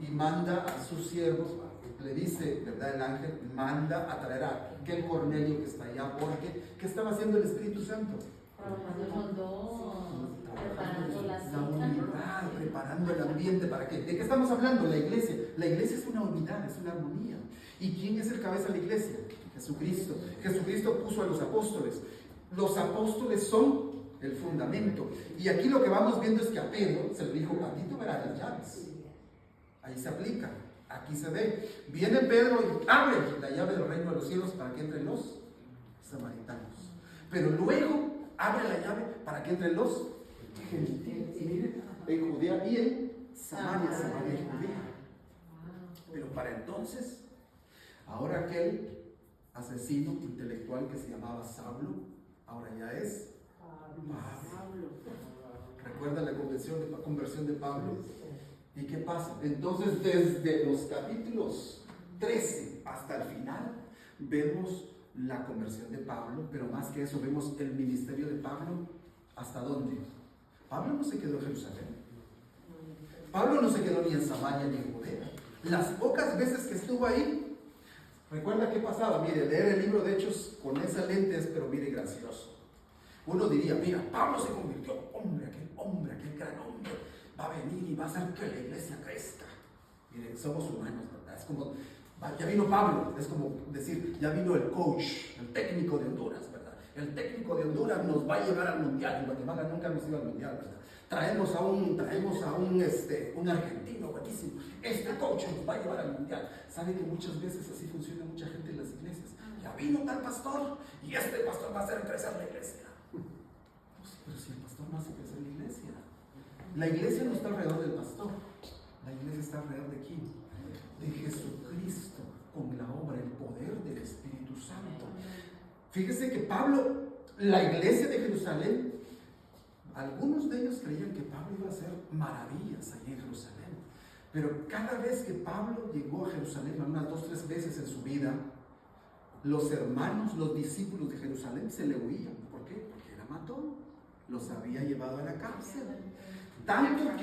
Y manda a sus siervos, le dice, ¿verdad? El ángel manda a traer a aquel Cornelio que está allá, porque ¿qué estaba haciendo el Espíritu Santo? Preparando la unidad, preparando el ambiente. ¿Para qué? ¿De qué estamos hablando? La iglesia. La iglesia es una unidad, es una armonía. ¿Y quién es el cabeza de la iglesia? Jesucristo. Jesucristo puso a los apóstoles. Los apóstoles son el fundamento. Y aquí lo que vamos viendo es que a Pedro se le dijo, a ti te verán las llaves. Ahí se aplica. Aquí se ve. Viene Pedro y abre la llave del reino de los cielos para que entren los samaritanos. Pero luego abre la llave para que entren los gentiles. Miren, en Judea y en Samaria, Samaria y Judea. Pero para entonces, ahora aquel asesino intelectual que se llamaba Saulo, ahora ya es Pablo. ¿Recuerda la conversión de Pablo? ¿Y qué pasa? Entonces, desde los capítulos 13 hasta el final, vemos la conversión de Pablo, pero más que eso, vemos el ministerio de Pablo. ¿Hasta dónde? Pablo no se quedó en Jerusalén. Pablo no se quedó ni en Samaria ni en Judea. Las pocas veces que estuvo ahí, ¿recuerda qué pasaba? Mire, leer el libro de Hechos con esa lente es, pero mire, gracioso. Uno diría, mira, Pablo se convirtió, aquel gran hombre, va a venir y va a hacer que la iglesia crezca. Mire, somos humanos, ¿verdad? Es como, ya vino Pablo, es como decir, ya vino el coach, el técnico de Honduras, ¿verdad? El técnico de Honduras nos va a llevar al mundial. En Guatemala nunca hemos ido al mundial, ¿verdad? Traemos a un argentino buenísimo. Este coach nos va a llevar al mundial. ¿Sabe que muchas veces así funciona mucha gente en las iglesias? Ya vino tal pastor y este pastor va a hacer crecer la iglesia. Pues, pero si el pastor no hace crecer la iglesia no está alrededor del pastor. La iglesia está alrededor de quién? De Jesucristo, con la obra, el poder del Espíritu Santo. Fíjese que Pablo, la iglesia de Jerusalén, algunos de ellos creían que Pablo iba a hacer maravillas allí en Jerusalén. Pero cada vez que Pablo llegó a Jerusalén, unas 2 o 3 veces en su vida, los hermanos, los discípulos de Jerusalén se le huían. ¿Por qué? Porque era matón, los había llevado a la cárcel. Tanto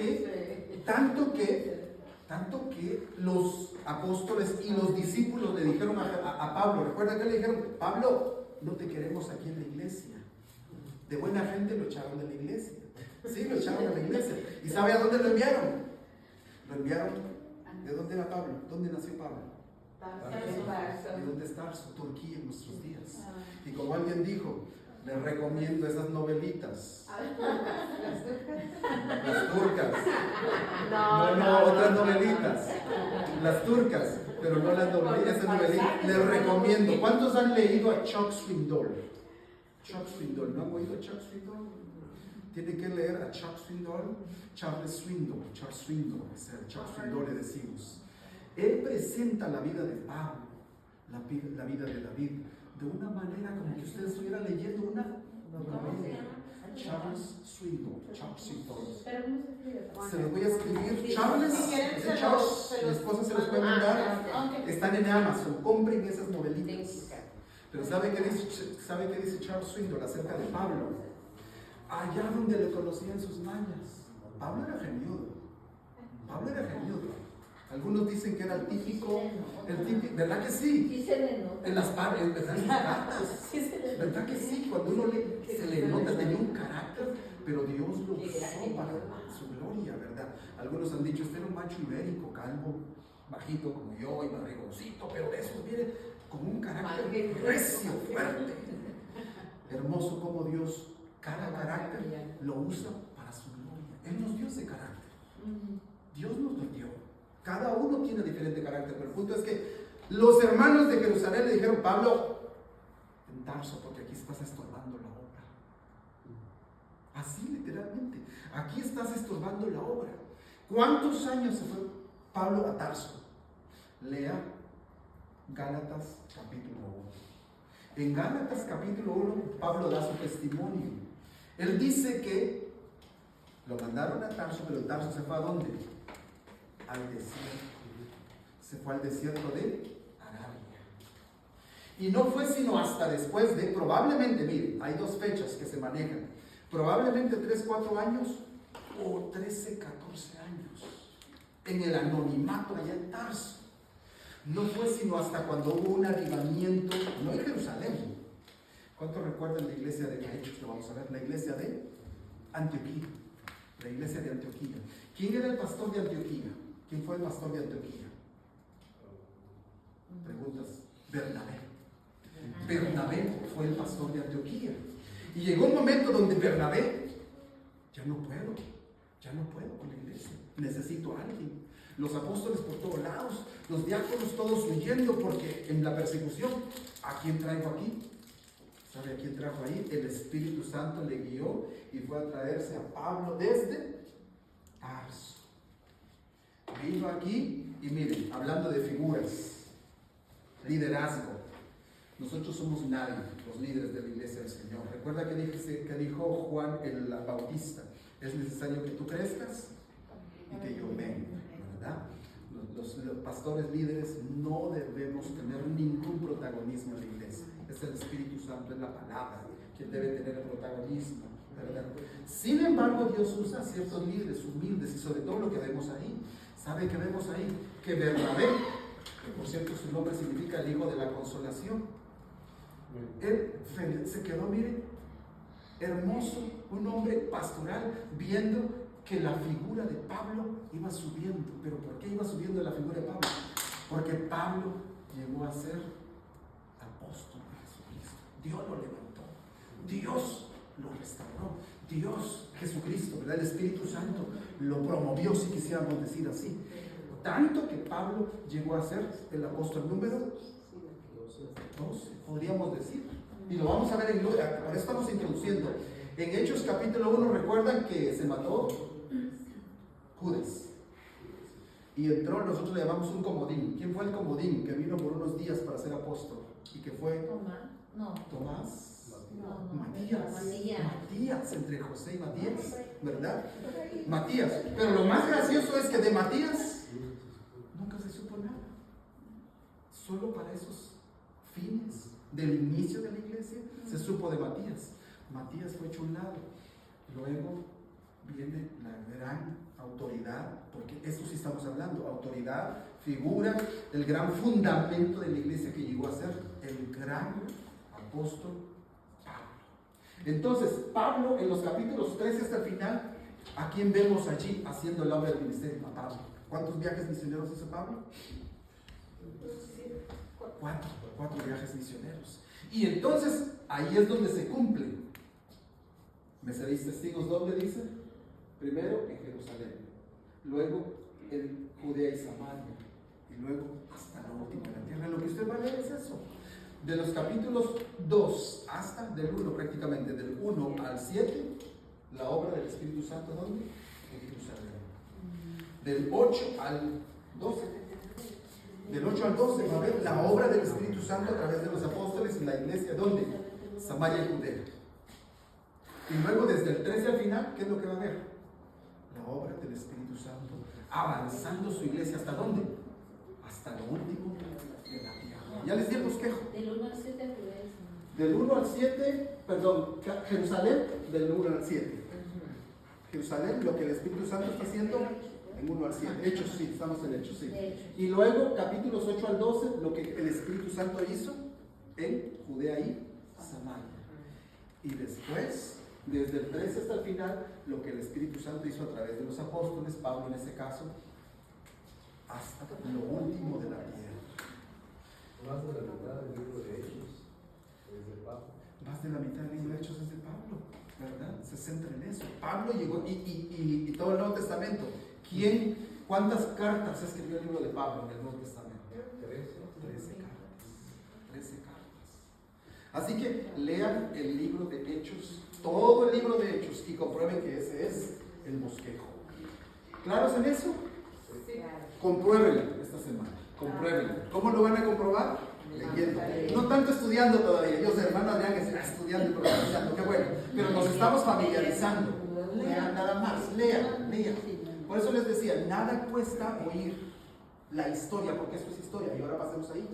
que los apóstoles y los discípulos le dijeron a Pablo, recuerda que le dijeron, Pablo, no te queremos aquí en la iglesia. De buena gente lo echaron de la iglesia. Sí, lo echaron de la iglesia. ¿Y sabe a dónde lo enviaron? Lo enviaron. ¿De dónde era Pablo? ¿Dónde nació Pablo? ¿De dónde es Tarso? Turquía en nuestros días. Y como alguien dijo, les recomiendo esas novelitas. Las turcas. No, otras novelitas. Las turcas, pero no las novelitas. Esas novelitas les recomiendo. ¿Cuántos han leído a Chuck Swindoll? Chuck Swindoll, ¿no han oído a Chuck Swindoll? Tiene que leer a Chuck Swindoll, Charles Swindoll, Chuck Swindoll, Chuck Swindoll le decimos. Él presenta la vida de Pablo, la vida de David, de una manera como que ustedes estuvieran leyendo una novela. Charles Swindoll, Chuck Swindoll. Se los voy a escribir. Charles, mi esposa se los puede mandar. Están en Amazon, compren esas novelitas. Pero ¿sabe qué dice Charles Swindoll acerca de Pablo? Allá donde le conocían sus mañas. Pablo era geniudo. Algunos dicen que era el típico, ¿verdad que sí? En las partes, ¿verdad? ¿Verdad que sí? Cuando uno se le nota, tenía un carácter, pero Dios lo usó para su gloria, ¿verdad? Algunos han dicho, usted era un macho ibérico, calvo, bajito como yo y barrigoncito, pero de eso viene con un carácter recio, fuerte. Hermoso como Dios, cada carácter lo usa para su gloria. Él nos dio ese carácter. Dios nos lo dio. Cada uno tiene diferente carácter, pero el punto es que los hermanos de Jerusalén le dijeron, Pablo, en Tarso, porque aquí estás estorbando la obra. Así literalmente, aquí estás estorbando la obra. ¿Cuántos años se fue Pablo a Tarso? Lea Gálatas capítulo 1. En Gálatas capítulo 1, Pablo da su testimonio. Él dice que lo mandaron a Tarso, pero Tarso se fue ¿a dónde? Al desierto. Se fue al desierto de Arabia. Y no fue sino hasta después de, probablemente, miren, hay dos fechas que se manejan. Probablemente 3, 4 años o 13, 14 años. En el anonimato allá en Tarso. No fue sino hasta cuando hubo un avivamiento, no en Jerusalén. ¿Cuántos recuerdan la iglesia de Hechos? Lo vamos a ver, la iglesia de Antioquía. La iglesia de Antioquía. ¿Quién era el pastor de Antioquía? ¿Quién fue el pastor de Antioquía? Preguntas. Bernabé. Bernabé fue el pastor de Antioquía. Y llegó un momento donde Bernabé, ya no puedo con la iglesia. Necesito a alguien. Los apóstoles por todos lados, los diáconos todos huyendo porque en la persecución, ¿a quién traigo aquí? ¿Sabe a quién trajo ahí? El Espíritu Santo le guió y fue a traerse a Pablo desde Tarso. Vino aquí y miren, hablando de figuras, liderazgo. Nosotros somos nadie, los líderes de la iglesia del Señor. Recuerda que dijo Juan el Bautista, es necesario que tú crezcas y que yo venga. ¿Verdad? Los pastores líderes no debemos tener ningún protagonismo en la iglesia. Es el Espíritu Santo, es la palabra quien debe tener el protagonismo, ¿verdad? Sin embargo, Dios usa a ciertos líderes humildes y sobre todo lo que vemos ahí. ¿Sabe qué vemos ahí? Que Bernabé, que por cierto su nombre significa el hijo de la consolación, él se quedó, miren, hermoso, un hombre pastoral, viendo que la figura de Pablo iba subiendo. ¿Pero por qué iba subiendo la figura de Pablo? Porque Pablo llegó a ser apóstol de Jesucristo. Dios lo levantó, Dios lo restauró, Dios, Jesucristo, ¿verdad? El Espíritu Santo lo promovió, si quisiéramos decir así. Tanto que Pablo llegó a ser el apóstol número 12, podríamos decir. Y lo vamos a ver en Lucas, por eso estamos introduciendo. En Hechos capítulo 1, recuerdan que se mató Judas. Y entró, nosotros le llamamos un comodín. ¿Quién fue el comodín que vino por unos días para ser apóstol? Y que fue Tomás. Matías, entre José y Matías, ¿verdad? Matías. Pero lo más gracioso es que de Matías nunca se supo nada. Solo para esos fines del inicio de la iglesia, se supo de Matías. Matías fue hecho a un lado. Luego viene la gran autoridad, porque eso sí estamos hablando, autoridad, figura, el gran fundamento de la iglesia que llegó a ser el gran apóstol Pablo. Entonces, Pablo en los capítulos 13 hasta el final, ¿a quién vemos allí haciendo la obra del ministerio? A Pablo. ¿Cuántos viajes misioneros hizo Pablo? 4 viajes misioneros. Y entonces, ahí es donde se cumple. ¿Me seréis testigos dónde dice? Primero en Jerusalén, luego en Judea y Samaria, y luego hasta la última de la tierra. Lo que usted va a leer es eso. De los capítulos 2 hasta del 1 prácticamente, del 1 al 7, la obra del Espíritu Santo, ¿dónde? En Jerusalén. Del 8 al 12. Del 8 al 12 va a ver la obra del Espíritu Santo a través de los apóstoles en la iglesia, ¿dónde? Samaria y Judea. Y luego desde el 13 al final, ¿qué es lo que va a ver? La obra del Espíritu Santo, avanzando su iglesia, ¿hasta dónde? Hasta lo último de la tierra. Ya les di el bosquejo. Del 1 al 7 Del 1 al 7, perdón, Jerusalén, del 1 al 7. Jerusalén, lo que el Espíritu Santo está haciendo, en 1 al 7. Hechos, sí, estamos en Hechos, sí. Y luego, capítulos 8 al 12, lo que el Espíritu Santo hizo en Judea y Samaria. Y después, desde el 13 hasta el final, lo que el Espíritu Santo hizo a través de los apóstoles, Pablo en ese caso, hasta lo último de la tierra. Más de la mitad del libro de Hechos es de Pablo. Más de la mitad del libro de Hechos es de Pablo, ¿verdad? Se centra en eso. Pablo llegó, y todo el Nuevo Testamento. ¿Cuántas cartas escribió el libro de Pablo en el Nuevo Testamento? 13 cartas. 13 cartas. Así que lean el libro de Hechos, todo el libro de Hechos, y comprueben que ese es el bosquejo. ¿Claros en eso? Compruébenlo esta semana. Compruébenlo. ¿Cómo lo van a comprobar? Leyendo. No tanto estudiando todavía. Yo sé, hermano Adrián está estudiando y profundizando, qué bueno. Pero nos estamos familiarizando. Lean nada más, lean. Por eso les decía, nada cuesta oír la historia, porque esto es historia, y ahora pasemos ahí.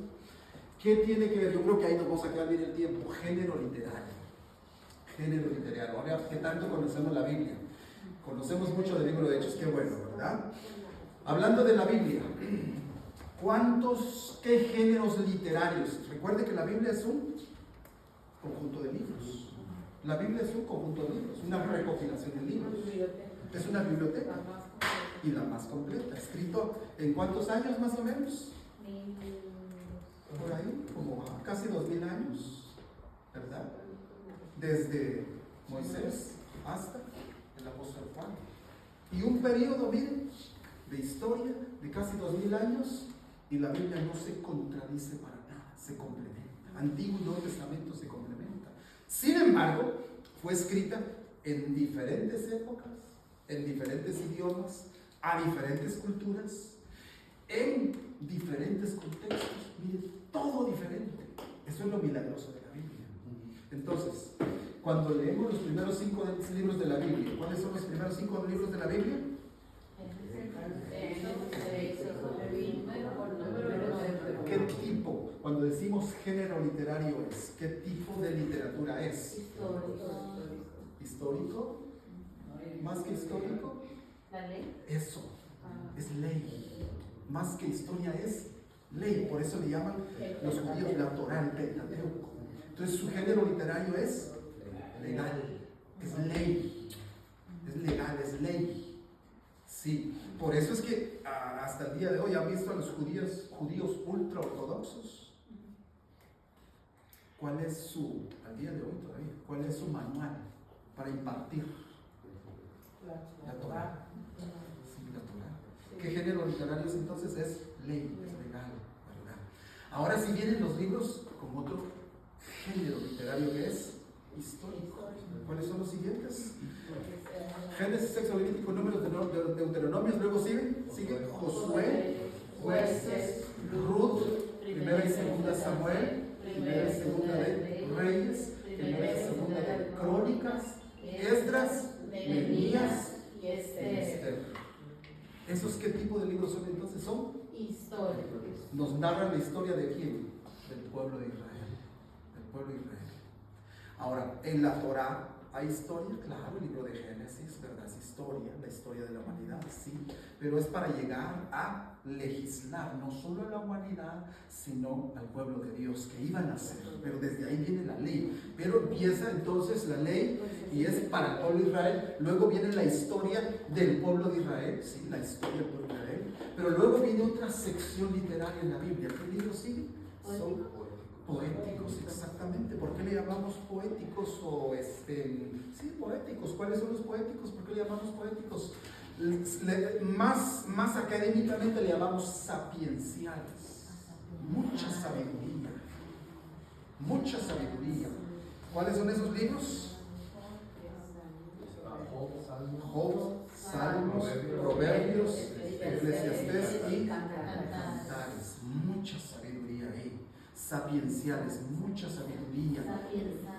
¿Qué tiene que ver? Yo creo que ahí nos vamos a quedar bien el tiempo. Género literario. Género literario. Ahora que tanto conocemos la Biblia. Conocemos mucho del libro de Hechos, qué bueno, ¿verdad? Hablando de la Biblia, ¿qué géneros literarios? Recuerde que la Biblia es un conjunto de libros. La Biblia es un conjunto de libros, una recopilación de libros. Es una biblioteca. Y la más completa. ¿Escrito en cuántos años más o menos? Por ahí, como casi 2000 años, ¿verdad? Desde Moisés hasta el apóstol Juan. Y un periodo, miren, de historia de casi 2000 años, y la Biblia no se contradice para nada, se complementa. Antiguo y Nuevo Testamento se complementa. Sin embargo, fue escrita en diferentes épocas, en diferentes idiomas, a diferentes culturas, en diferentes contextos. Miren, todo diferente. Eso es lo milagroso de la Biblia. Entonces, cuando leemos los primeros 5 libros de la Biblia, ¿cuáles son los primeros 5 libros de la Biblia? ¿Qué tipo, cuando decimos género literario es, qué tipo de literatura es? ¿Histórico? ¿Más que histórico? ¿La ley? Eso, es ley. Más que historia es ley, por eso le llaman los judíos la Torá, el Pentateuco. Entonces su género literario es legal, es ley, es legal, es ley. Sí, por eso es que hasta el día de hoy han visto a los judíos ultra ortodoxos. ¿Cuál es al día de hoy todavía, cuál es su manual para impartir la Torá? Sí, la Torá. ¿Qué género literario es entonces? Es ley, es legal, ¿verdad? Ahora sí vienen los libros con otro género literario que es histórico. ¿Cuáles son los siguientes? Génesis, Éxodo, Levítico, Números, Deuteronomios, luego sigue Josué, Jueces, Ruth, Primera y Segunda Samuel, Primera y Segunda de Reyes, Primera y Segunda de Crónicas, Esdras, Nehemías y Esther. ¿Esos qué tipo de libros son entonces? Son históricos. Nos narran la historia de quién? Del pueblo de Israel. pueblo de Israel. Ahora, en la Torah hay historia, claro, el libro de Génesis, ¿verdad? Es historia, la historia de la humanidad, sí, pero es para llegar a legislar, no solo a la humanidad, sino al pueblo de Dios que iban a ser, pero desde ahí viene la ley, pero empieza entonces la ley y es para el pueblo de Israel, luego viene la historia del pueblo de Israel, sí, la historia del pueblo de Israel, pero luego viene otra sección literaria en la Biblia. ¿Qué libros sigue? Son poéticos, exactamente. ¿Por qué le llamamos poéticos? Sí, poéticos. ¿Cuáles son los poéticos? ¿Por qué le llamamos poéticos? Más académicamente le llamamos sapienciales. Mucha sabiduría. Mucha sabiduría. ¿Cuáles son esos libros? Job, Salmos, Proverbios, Eclesiastés y Cantares. Mucha sabiduría ahí. Sapienciales, mucha sabiduría.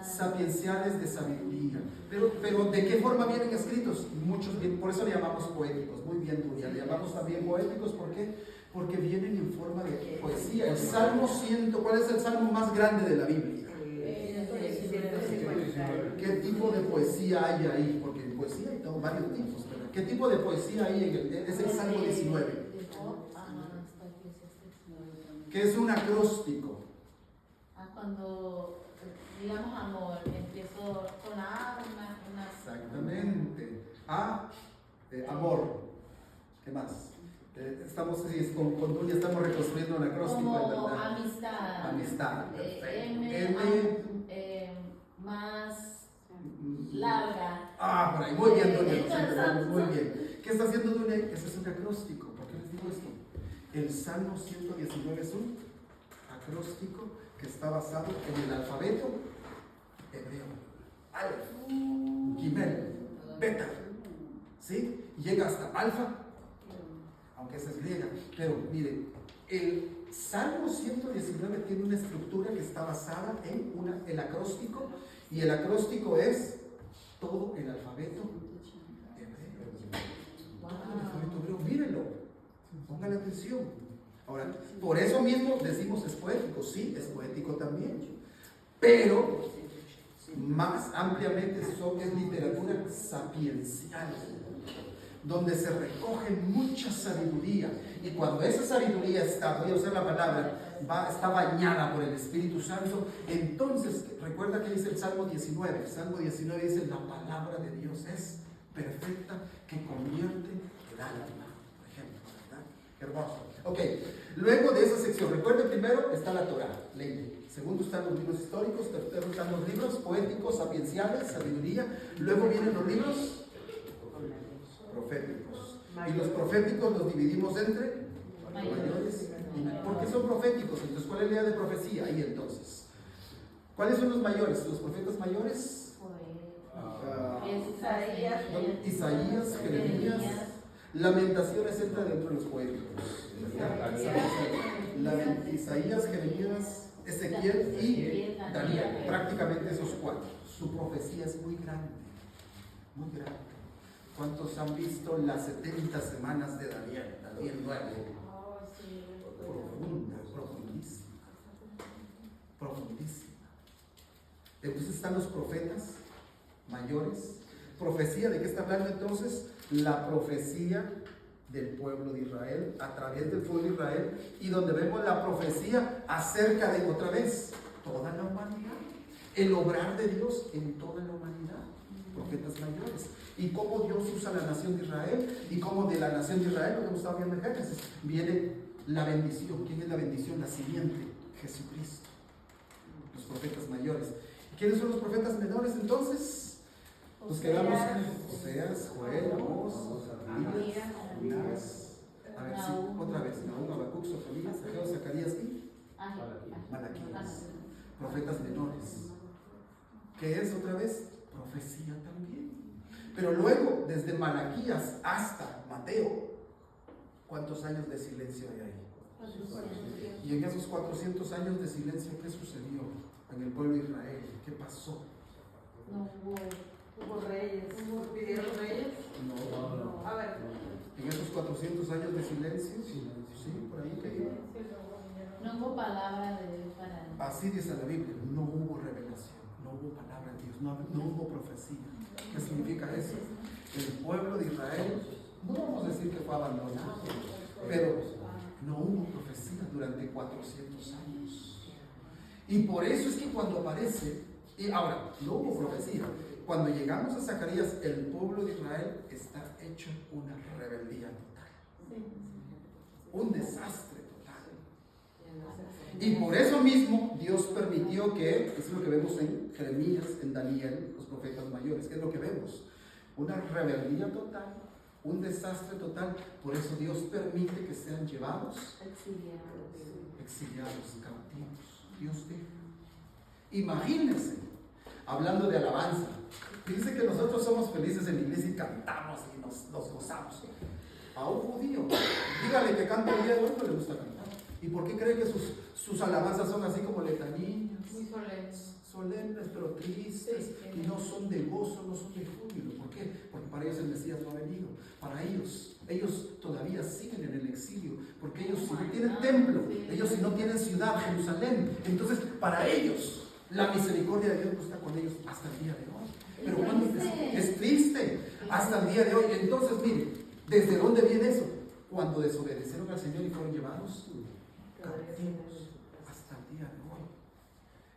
Sapienciales de sabiduría. Pero ¿de qué forma vienen escritos? Muchos, por eso le llamamos poéticos. Muy bien, Turia. Le llamamos también poéticos, ¿por qué? Porque vienen en forma de poesía. El Salmo 100, ¿cuál es el salmo más grande de la Biblia? ¿Qué tipo de poesía hay ahí? Porque en poesía hay varios tipos, ¿verdad? ¿Qué tipo de poesía hay es el Salmo 19? ¿Qué es un acróstico? Cuando digamos amor, empiezo con A, una Exactamente. Amor. ¿Qué más? Estamos con Dunia estamos reconstruyendo un acróstico, como ¿verdad? amistad. M. Más larga. Por ahí, muy bien, Dunia. Muy bien. ¿Qué está haciendo Dunia? Ese es un acróstico. ¿Por qué les digo esto? El Salmo 119 es un acróstico que está basado en el alfabeto hebreo. Alef, Gimel, Beta. ¿Sí? Llega hasta Alfa, aunque esa es griega. Pero mire, el Salmo 119 tiene una estructura que está basada en el acróstico, y el acróstico es todo el alfabeto hebreo. El alfabeto hebreo, mírenlo, póngale atención. Ahora, por eso mismo decimos es poético, sí, es poético también, pero más ampliamente es literatura sapiencial, donde se recoge mucha sabiduría, y cuando esa sabiduría está, voy a usar la palabra, está bañada por el Espíritu Santo, entonces recuerda que dice el Salmo 19, el Salmo 19 dice: la palabra de Dios es perfecta, que convierte el alma, por ejemplo, ¿verdad? Hermoso. Ok, luego de esa sección, recuerden, primero está la Torah, ley. Segundo están los libros históricos. Tercero están los libros poéticos, sapienciales, sabiduría. Luego vienen los libros proféticos. Y los proféticos los dividimos entre mayores y menores. ¿Por qué son proféticos? Entonces, ¿cuál es la idea de profecía? Ahí entonces, ¿cuáles son los mayores? Los profetas mayores. Isaías, Jeremías. Lamentaciones entra dentro de los poéticos. Isaías, Jeremías, Ezequiel y Daniel, prácticamente esos cuatro. Su profecía es muy grande, muy grande. ¿Cuántos han visto las 70 semanas de Daniel? Daniel 9. Profunda, profundísima. Profundísima. Entonces están los profetas mayores. Profecía, ¿de qué está hablando entonces? La profecía del pueblo de Israel, a través del pueblo de Israel, y donde vemos la profecía acerca de, otra vez, toda la humanidad, el obrar de Dios en toda la humanidad, profetas mayores, y cómo Dios usa la nación de Israel, y cómo de la nación de Israel, lo que hemos estado viendo en Génesis, viene la bendición. ¿Quién es la bendición? La simiente, Jesucristo. Los profetas mayores. ¿Quiénes son los profetas menores entonces? Los que vemos Oseas, Joel, Amós, Elías, a ver, sí, otra vez, Nahum, Habacuc, Sofonías, Ageo, Zacarías y Malaquías. Profetas menores. ¿Qué es otra vez? Profecía también. Pero luego, desde Malaquías hasta Mateo, ¿cuántos años de silencio hay ahí? Y en esos 400 años de silencio, ¿qué sucedió en el pueblo de Israel? ¿Qué pasó? No Hubo reyes. ¿Pidieron reyes? No. A ver. En esos 400 años de silencio, sí, por ahí que iba. hubo palabra de Dios para así dice la Biblia, no hubo revelación, no hubo palabra de Dios, no hubo profecía. ¿Qué significa eso? El pueblo de Israel, no vamos a decir que fue abandonado, pero no hubo profecía durante 400 años. Y por eso es que cuando aparece, y ahora, no hubo profecía. Cuando llegamos a Zacarías, el pueblo de Israel está hecho una rebeldía total. Un desastre total. Y por eso mismo Dios permitió que, es lo que vemos en Jeremías, en Daniel, los profetas mayores, que es lo que vemos. Una rebeldía total, un desastre total. Por eso Dios permite que sean llevados, exiliados, cautivos. Dios dijo. Imagínense, hablando de alabanza, dice que nosotros somos felices en la iglesia y cantamos y nos gozamos. A un judío, dígale que canta el día de hoy, no le gusta cantar. ¿Y por qué cree que sus alabanzas son así como letanías? Muy solemnes. Solemnes, pero tristes, y no son de gozo, no son de júbilo. ¿Por qué? Porque para ellos el Mesías no ha venido. Para ellos todavía siguen en el exilio, porque ellos si no tienen templo, ellos si no tienen ciudad, Jerusalén, entonces para ellos la misericordia de Dios no está con ellos hasta el día de hoy. Pero cuando es triste hasta el día de hoy. Entonces, mire, ¿desde dónde viene eso? Cuando desobedecieron al Señor y fueron llevados cautivos hasta el día de hoy.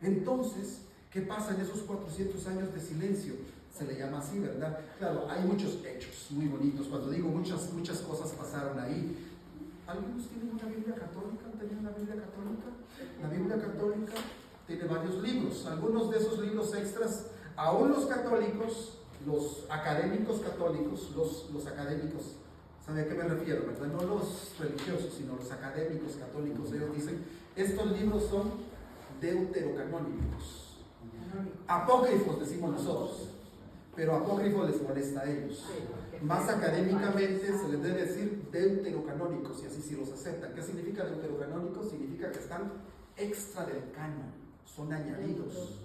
Entonces, ¿qué pasa en esos 400 años de silencio? Se le llama así, ¿verdad? Claro, hay muchos hechos muy bonitos. Cuando digo muchas cosas pasaron ahí. ¿Algunos tienen una Biblia católica? ¿Han tenido una Biblia católica? La Biblia católica tiene varios libros. Algunos de esos libros extras, aún los católicos, los académicos católicos, los académicos, ¿sabe a qué me refiero, verdad? No los religiosos, sino los académicos católicos. Ellos dicen, estos libros son deuterocanónicos. Apócrifos decimos nosotros, pero apócrifo les molesta a ellos. Más académicamente se les debe decir deuterocanónicos, y así sí los aceptan. ¿Qué significa deuterocanónicos? Significa que están extra del canon, son añadidos.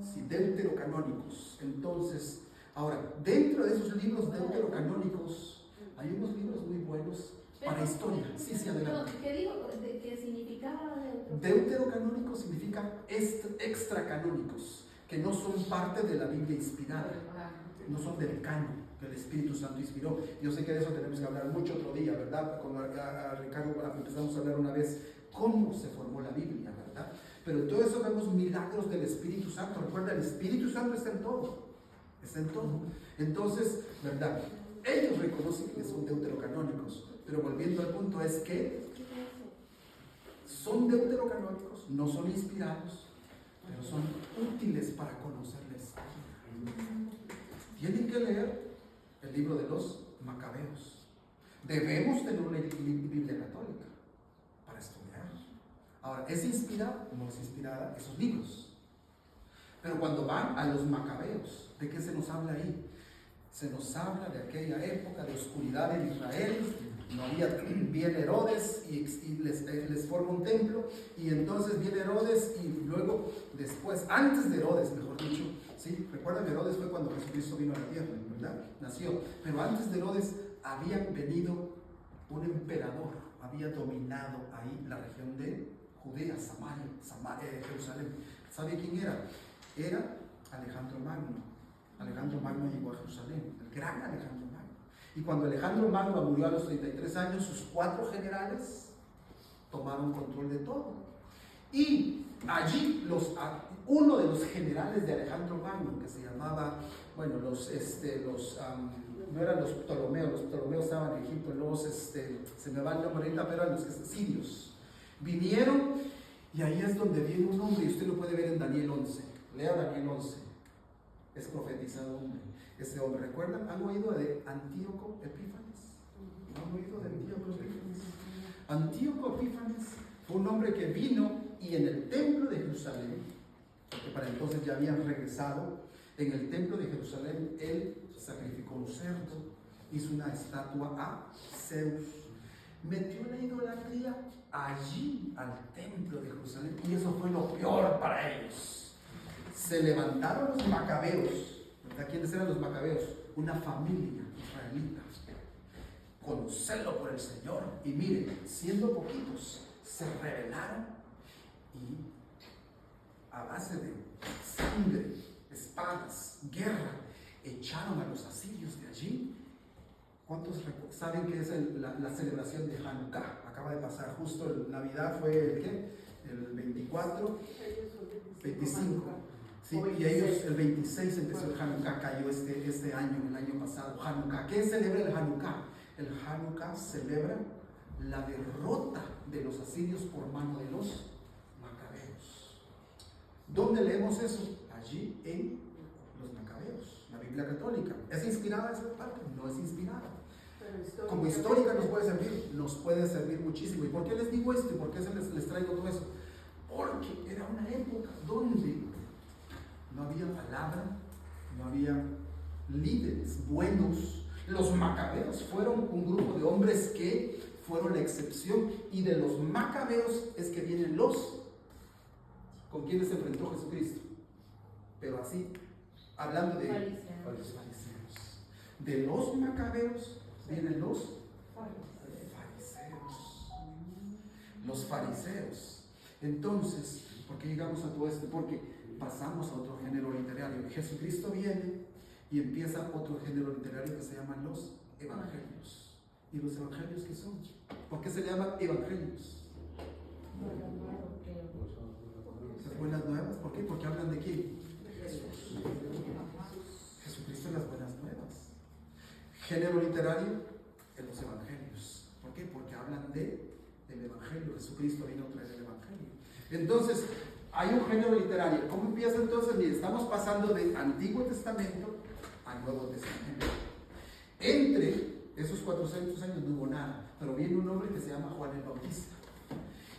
Sí, deuterocanónicos. Entonces, ahora, dentro de esos libros deuterocanónicos hay unos libros muy buenos para historia. Sí, adelante. ¿Qué digo? ¿Qué significaba Deuterocanónicos significa extracanónicos, que no son parte de la Biblia inspirada, no son del canon que el Espíritu Santo inspiró. Yo sé que de eso tenemos que hablar mucho otro día, ¿verdad? Con Ricardo empezamos a hablar una vez cómo se formó la Biblia, ¿verdad? Pero en todo eso vemos milagros del Espíritu Santo. Recuerda, el Espíritu Santo está en todo. Está en todo. Entonces, ¿verdad? Ellos reconocen que son deuterocanónicos. Pero volviendo al punto es que son deuterocanónicos, no son inspirados, pero son útiles para conocer la historia. Tienen que leer el libro de los Macabeos. Debemos tener una Biblia católica para estudiar. Ahora, ¿es inspirada? No es inspirada esos libros. Pero cuando van a los Macabeos, ¿de qué se nos habla ahí? Se nos habla de aquella época de oscuridad en Israel. No había, viene Herodes y les forma un templo, y entonces viene Herodes, y luego, después, antes de Herodes, mejor dicho, ¿sí? Recuerden, Herodes fue cuando Jesucristo vino a la tierra, ¿verdad? Nació. Pero antes de Herodes había venido un emperador, había dominado ahí la región de Judea, Samaria, Jerusalén. ¿Sabe quién era? Era Alejandro Magno. Alejandro Magno llegó a Jerusalén, el gran Alejandro Magno. Y cuando Alejandro Magno murió a los 33 años, sus 4 generales tomaron control de todo. Y allí uno de los generales de Alejandro Magno, que se llamaba, bueno, no eran los Ptolomeos estaban en Egipto, se me va el nombre ahorita, pero eran los sirios. Vinieron, y ahí es donde viene un hombre, y usted lo puede ver en Daniel 11. Lea Daniel 11. Es profetizado hombre. Ese hombre, ¿recuerdan? ¿Han oído de Antíoco Epífanes? ¿Han oído de Antíoco Epífanes? Antíoco Epífanes fue un hombre que vino, y en el templo de Jerusalén, porque para entonces ya habían regresado, en el templo de Jerusalén él sacrificó un cerdo, hizo una estatua a Zeus, metió la idolatría allí al templo de Jerusalén, y eso fue lo peor para ellos. Se levantaron los macabeos. ¿A quiénes eran los macabeos? Una familia israelita con celo por el Señor, y miren, siendo poquitos, se rebelaron y a base de sangre, espadas, guerra, echaron a los asirios de allí. ¿Cuántos saben que es la celebración de Hanukkah? Acaba de pasar justo, Navidad fue el ¿qué? El 24, 25. Sí, y ellos el 26 empezó el Hanukkah, cayó este año, el año pasado. Hanukkah, ¿qué celebra el Hanukkah? El Hanukkah celebra la derrota de los asirios por mano de los macabeos. ¿Dónde leemos eso? Allí en los macabeos, la Biblia católica. ¿Es inspirada esa parte? No es inspirada. Como histórica nos puede servir muchísimo. ¿Y por qué les digo esto? ¿Y por qué les traigo todo eso? Porque era una época donde no había palabra, no había líderes buenos. Los macabeos fueron un grupo de hombres que fueron la excepción, y de los macabeos es que vienen ¿con quienes se enfrentó Jesucristo? Pero así, hablando de los fariseos. De los macabeos vienen los fariseos. Los fariseos. Entonces, ¿por qué llegamos a todo esto? Porque pasamos a otro género literario. Jesucristo viene y empieza otro género literario que se llaman los evangelios. ¿Y los evangelios qué son? ¿Por qué se llaman evangelios? Las buenas nuevas. ¿Por qué? Porque hablan de quién. Jesús. Jesucristo en las buenas nuevas. Género literario en los evangelios. ¿Por qué? Porque hablan del evangelio. Jesucristo vino a traer el evangelio. Entonces, hay un género literario. ¿Cómo empieza entonces? Mire, estamos pasando de Antiguo Testamento al Nuevo Testamento. Entre esos 400 años no hubo nada, pero viene un hombre que se llama Juan el Bautista.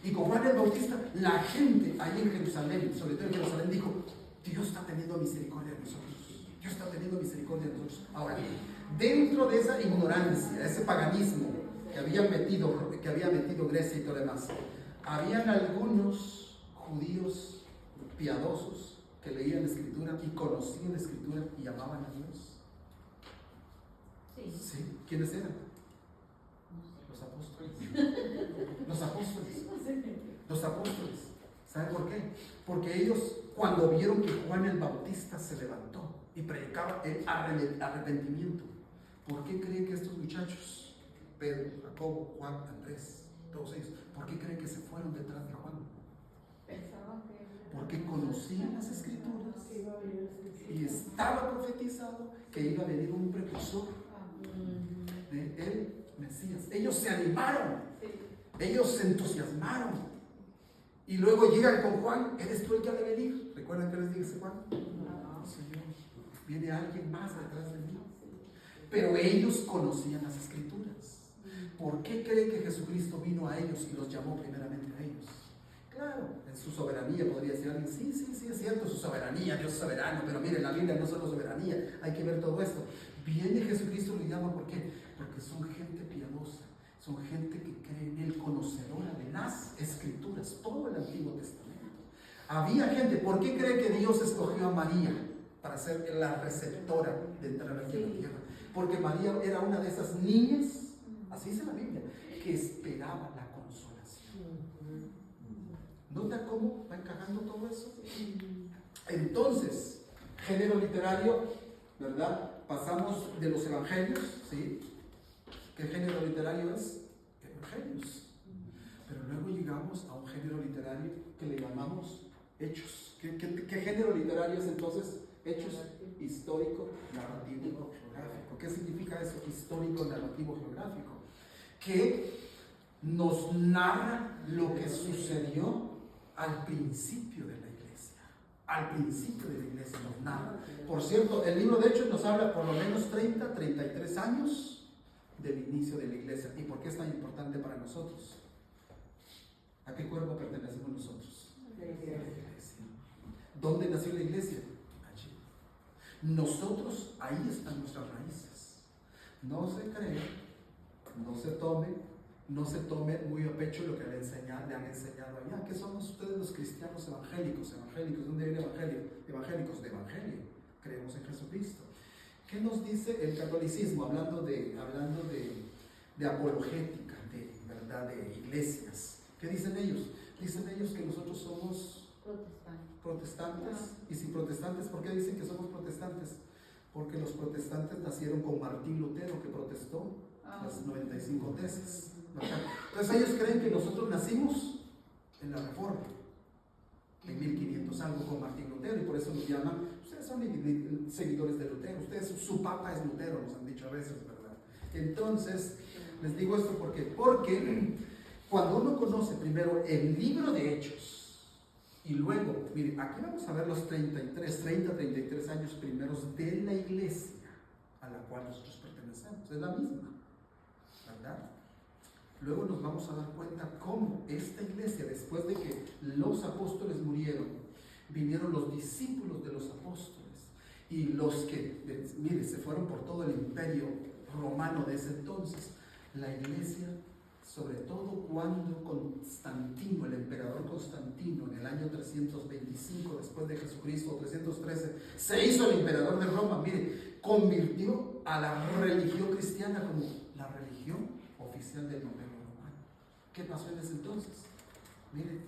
Y con Juan el Bautista, la gente ahí en Jerusalén, sobre todo en Jerusalén, dijo: Dios está teniendo misericordia de nosotros. Dios está teniendo misericordia de nosotros. Ahora, dentro de esa ignorancia, ese paganismo que había metido Grecia y todo lo demás, habían algunos judíos piadosos que leían la Escritura y conocían la Escritura y amaban a Dios. Sí. ¿Quiénes eran? Los apóstoles. Los apóstoles. Los apóstoles. ¿Saben por qué? Porque ellos, cuando vieron que Juan el Bautista se levantó y predicaba el arrepentimiento, ¿por qué creen que estos muchachos, Pedro, Jacobo, Juan, Andrés, todos ellos, por qué creen que se fueron detrás de Juan? Porque conocían las Escrituras y estaba profetizado que iba a venir un precursor del Mesías. Ellos se animaron, ellos se entusiasmaron, y luego llegan con Juan: ¿eres tú el que ha de venir? ¿Recuerdan que les dice Juan? No, Señor, viene alguien más detrás de mí. Pero ellos conocían las Escrituras. ¿Por qué creen que Jesucristo vino a ellos y los llamó primeramente a ellos? Claro, en su soberanía podría decir alguien: sí, es cierto, su soberanía, Dios es soberano, pero miren, la Biblia no es solo soberanía, hay que ver todo esto. Viene Jesucristo y lo llama, ¿por qué? Porque son gente piadosa, son gente que cree en Él, conocedora de las Escrituras, todo el Antiguo Testamento. Había gente. ¿Por qué cree que Dios escogió a María para ser la receptora de entrar aquí a la tierra? Porque María era una de esas niñas, así dice la Biblia, que esperaba la consolación. ¿Nota cómo va encajando todo eso? Entonces, género literario, ¿verdad? Pasamos de los evangelios, ¿sí? ¿Qué género literario es? Evangelios. Pero luego llegamos a un género literario que le llamamos hechos. ¿Qué género literario es entonces? Hechos histórico, narrativo, geográfico. ¿Qué significa eso? Histórico, narrativo, geográfico. Que nos narra lo que sucedió al principio de la iglesia. Al principio de la iglesia nos narra. Por cierto, el libro de Hechos nos habla por lo menos 33 años del inicio de la iglesia. ¿Y por qué es tan importante para nosotros? ¿A qué cuerpo pertenecemos nosotros? La iglesia. ¿Dónde nació la iglesia? Allí. Nosotros, ahí están nuestras raíces. No se cree, no se tome muy a pecho lo que le han enseñado allá. ¿Qué somos ustedes los cristianos evangélicos? ¿Dónde viene evangelio? Evangélicos de evangelio. Creemos en Jesucristo. ¿Qué nos dice el catolicismo? Hablando de apologética, de verdad, de iglesias. ¿Qué dicen ellos? Dicen ellos que nosotros somos Protestantes. Y si protestantes, ¿por qué dicen que somos protestantes? Porque los protestantes nacieron con Martín Lutero, que protestó las 95 tesis, ¿verdad? Entonces ellos creen que nosotros nacimos en la Reforma, en 1500 algo con Martín Lutero, y por eso nos llaman, ustedes son seguidores de Lutero, ustedes, su papa es Lutero, nos han dicho a veces, ¿verdad? Entonces, les digo esto porque cuando uno conoce primero el libro de Hechos, y luego, miren, aquí vamos a ver los 33 años primeros de la iglesia a la cual nosotros pertenecemos, es la misma, ¿verdad? Luego nos vamos a dar cuenta cómo esta iglesia, después de que los apóstoles murieron, vinieron los discípulos de los apóstoles y los que, mire, se fueron por todo el imperio romano de ese entonces. La iglesia, sobre todo cuando Constantino, el emperador Constantino, en el año 325 después de Jesucristo, 313, se hizo el emperador de Roma, mire, convirtió a la religión cristiana como la religión oficial del imperio romano. ¿Qué pasó en ese entonces? Mire,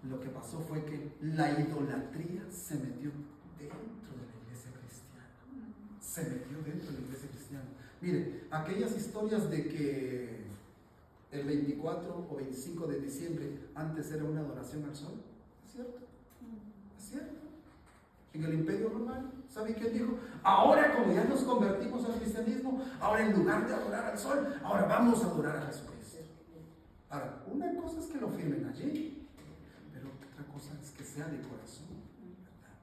lo que pasó fue que la idolatría se metió dentro de la iglesia cristiana. Se metió dentro de la iglesia cristiana. Mire, aquellas historias de que el 24 o 25 de diciembre antes era una adoración al sol, ¿es cierto? ¿Es cierto? En el imperio romano, ¿sabe quién dijo? Ahora, como ya nos convertimos al cristianismo, ahora en lugar de adorar al sol, ahora vamos a adorar a Jesucristo. Ahora, una cosa es que lo firmen allí, pero otra cosa es que sea de corazón, ¿verdad?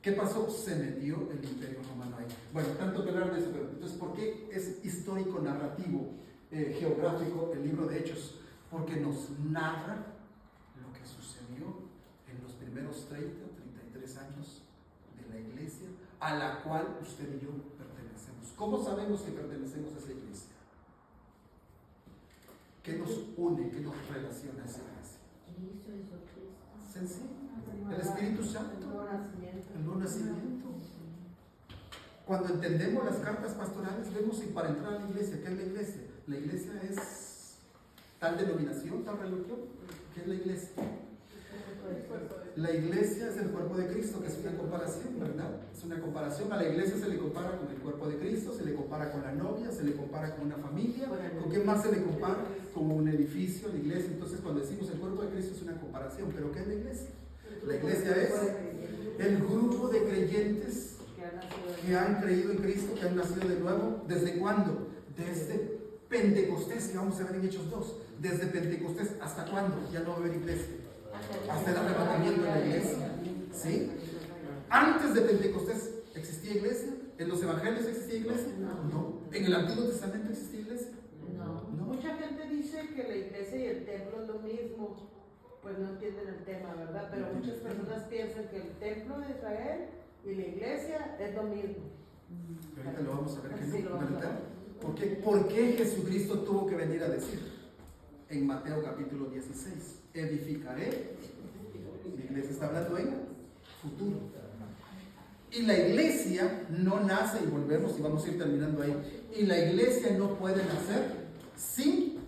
¿Qué pasó? Se metió el imperio romano ahí. Bueno, tanto que hablar de eso, pero entonces, ¿por qué es histórico, narrativo, geográfico el libro de Hechos? Porque nos narra lo que sucedió en los primeros 33 años de la iglesia a la cual usted y yo pertenecemos. ¿Cómo sabemos que pertenecemos a esa iglesia? ¿Qué nos une, qué nos relaciona a esa iglesia? Sencillo. El Espíritu Santo, el nuevo nacimiento. Cuando entendemos las cartas pastorales, vemos que para entrar a la iglesia, ¿qué es la iglesia? La iglesia es tal denominación, tal religión. ¿Qué es la iglesia? La iglesia es el cuerpo de Cristo, que es una comparación, ¿verdad? Es una comparación. A la iglesia se le compara con el cuerpo de Cristo, se le compara con la novia, se le compara con una familia. ¿Con qué más se le compara? Con un edificio, la iglesia. Entonces, cuando decimos el cuerpo de Cristo es una comparación. ¿Pero qué es la iglesia? La iglesia es el grupo de creyentes que han creído en Cristo, que han nacido de nuevo. ¿Desde cuándo? Desde Pentecostés, que vamos a ver en Hechos 2. Desde Pentecostés, ¿hasta cuándo? Ya no va a haber iglesia. Hasta el arrebatamiento de la iglesia. ¿Sí? Antes de Pentecostés, ¿existía iglesia? ¿En los evangelios existía iglesia? No. ¿En el Antiguo Testamento existía iglesia? No. Mucha gente dice que la iglesia y el templo es lo mismo. Pues no entienden el tema, ¿verdad? Pero muchas personas piensan que el templo de Israel y la iglesia es lo mismo. Ahorita lo vamos a ver que Sí, no, lo vamos a ¿verdad? ver. ¿Por qué Jesucristo tuvo que venir a decir en Mateo capítulo 16? Edificaré. La iglesia está hablando en futuro. Y la iglesia no nace, y volvemos y vamos a ir terminando ahí. Y la iglesia no puede nacer sin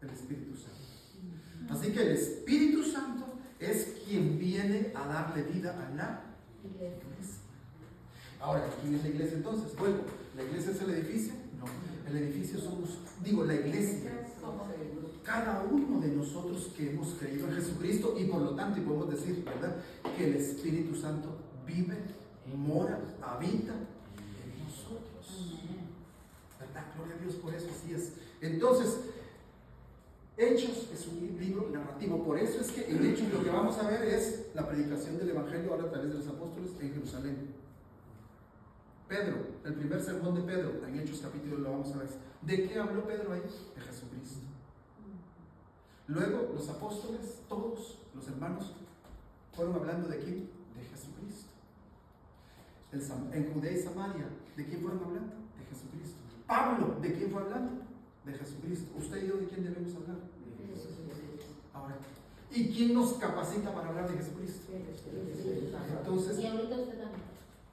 el Espíritu Santo. Así que el Espíritu Santo es quien viene a darle vida a la iglesia. Ahora, ¿quién es la iglesia entonces? Bueno, ¿la iglesia es el edificio? No, el edificio somos, la iglesia. Cada uno de nosotros que hemos creído en Jesucristo y por lo tanto, y podemos decir, ¿verdad?, que el Espíritu Santo vive, mora, habita en nosotros. ¿Verdad? Gloria a Dios por eso, así es. Entonces, Hechos es un libro narrativo, por eso es que en Hechos lo que vamos a ver es la predicación del Evangelio ahora a través de los apóstoles en Jerusalén. Pedro, el primer sermón de Pedro, en Hechos capítulo lo vamos a ver. ¿De qué habló Pedro ahí? De Jesucristo. Luego los apóstoles, todos los hermanos, fueron hablando de quién? De Jesucristo. En Judea y Samaria, ¿de quién fueron hablando? De Jesucristo. Pablo, ¿de quién fue hablando? De Jesucristo. ¿Usted y yo de quién debemos hablar? De Jesucristo. Ahora, ¿y quién nos capacita para hablar de Jesucristo? Entonces, Y ahorita usted también.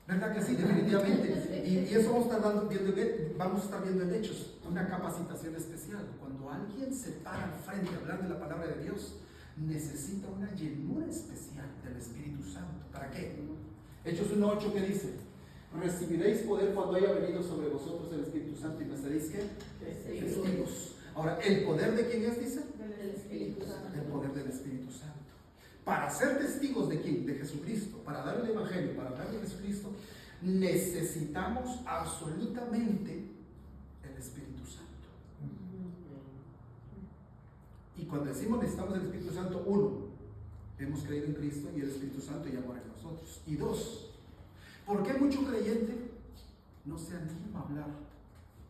¿verdad que sí? Definitivamente. Y eso vamos a estar viendo en Hechos, una capacitación especial. Cuando alguien se para al frente a hablar de la palabra de Dios, necesita una llenura especial del Espíritu Santo. ¿Para qué? Hechos 1:8, ¿qué dice? Recibiréis poder cuando haya venido sobre vosotros el Espíritu Santo y me seréis ¿qué? Testigos. Ahora, ¿el poder de quién es? Dice. Del Espíritu Santo. El poder del Espíritu Santo. Para ser testigos de quién? De Jesucristo. Para dar el Evangelio, para hablar de Jesucristo, necesitamos absolutamente el Espíritu Santo. Y cuando decimos necesitamos el Espíritu Santo, uno, hemos creído en Cristo y el Espíritu Santo ya mora en nosotros. Y dos, ¿por qué mucho creyente no se anima a hablar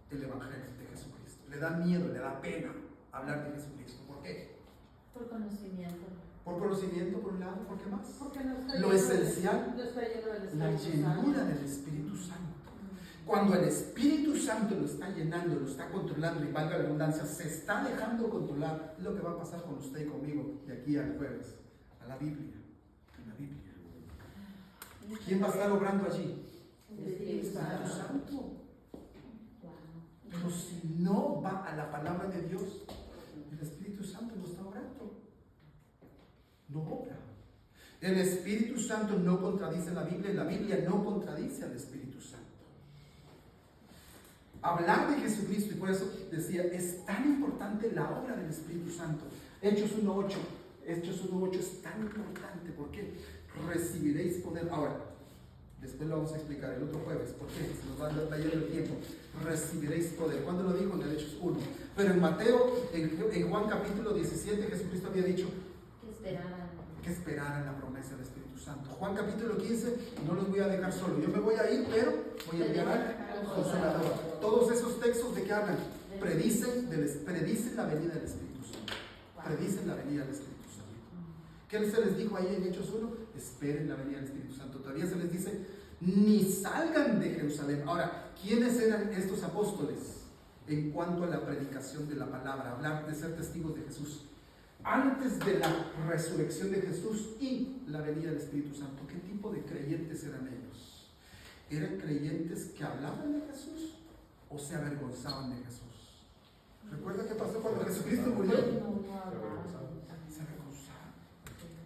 el Evangelio de Jesucristo? Le da miedo, le da pena hablar de Jesucristo. ¿Por qué? Por conocimiento. Por conocimiento, por un lado, ¿por qué más? Porque no está Lo lleno esencial, no está lleno del la Espíritu Santo. llenura del Espíritu Santo. Cuando el Espíritu Santo lo está llenando, lo está controlando, y valga la redundancia, se está dejando controlar, es lo que va a pasar con usted y conmigo de aquí al jueves, a la Biblia, en la Biblia. ¿Quién va a estar obrando allí? El El Espíritu Espíritu Santo. Santo. Wow. Pero si no va a la palabra de Dios, el Espíritu Santo no está obrando. No obra. El Espíritu Santo no contradice la Biblia y la Biblia no contradice al Espíritu Santo. Hablar de Jesucristo, y por eso decía, es tan importante la obra del Espíritu Santo. Hechos 1:8 es tan importante. ¿Por qué? Recibiréis poder. Ahora, después lo vamos a explicar el otro jueves. ¿Por qué? Se nos va a yendo el tiempo. Recibiréis poder. ¿Cuándo lo dijo? En el Hechos 1. Pero en Mateo, en Juan capítulo 17, Jesucristo había dicho que esperaran la promesa del Espíritu Santo. Juan capítulo 15, no los voy a dejar solo. Yo me voy a ir, pero voy a enviar al Consolador. Todos esos textos de que hablan predicen la venida del Espíritu Santo. Predicen la venida del Espíritu Santo. ¿Qué se les dijo ahí en Hechos 1? Esperen la venida del Espíritu Santo. Todavía se les dice, ni salgan de Jerusalén. Ahora, ¿quiénes eran estos apóstoles en cuanto a la predicación de la palabra? Hablar de ser testigos de Jesús. Antes de la resurrección de Jesús y la venida del Espíritu Santo, ¿qué tipo de creyentes eran ellos? ¿Eran creyentes que hablaban de Jesús o se avergonzaban de Jesús? ¿Recuerda qué pasó cuando Jesucristo murió? Pues no hablaba. Se avergonzaban.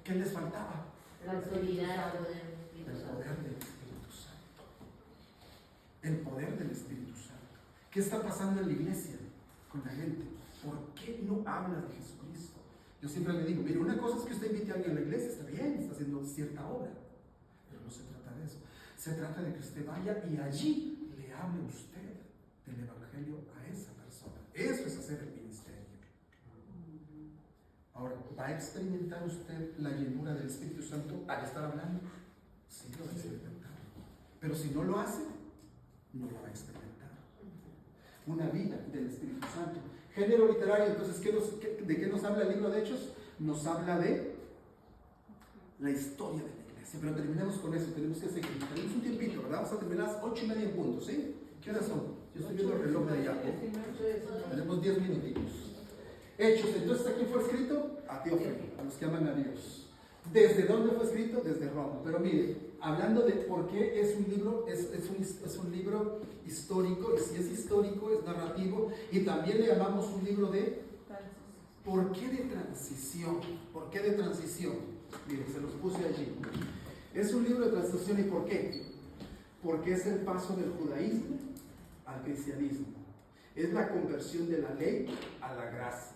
¿Qué les faltaba? La autoridad del Espíritu El Santo. poder del Espíritu Santo. El poder del Espíritu Santo. ¿Qué está pasando en la iglesia con la gente? ¿Por qué no habla de Jesucristo? Yo siempre le digo, mire, una cosa es que usted invite a alguien a la iglesia, está bien, está haciendo cierta obra, pero no se trata de eso. Se trata de que usted vaya y allí le hable usted del Evangelio a esa persona. Eso es hacer el ministerio. Ahora, ¿va a experimentar usted la llenura del Espíritu Santo al estar hablando? Sí, lo va a experimentar. Pero si no lo hace, no lo va a experimentar. Una vida del Espíritu Santo. Género literario, entonces, ¿de qué nos habla el libro de Hechos? Nos habla de la historia de la iglesia. Pero terminemos con eso, tenemos que seguir. Tenemos un tiempito, ¿verdad? Vamos a terminar a las 8:30 en punto, ¿sí? ¿Qué horas son? Yo estoy viendo el reloj de allá. Tenemos 10 minutitos. Hechos, entonces, ¿a quién fue escrito? A Teófilo, a los que aman a Dios. ¿Desde dónde fue escrito? Desde Roma. Pero mire, hablando de por qué es un libro, es un libro histórico, y si es histórico, es narrativo, y también le llamamos un libro de ¿por qué de transición? ¿Por qué de transición? Mire, se los puse allí. Es un libro de transición, ¿y por qué? Porque es el paso del judaísmo al cristianismo. Es la conversión de la ley a la gracia.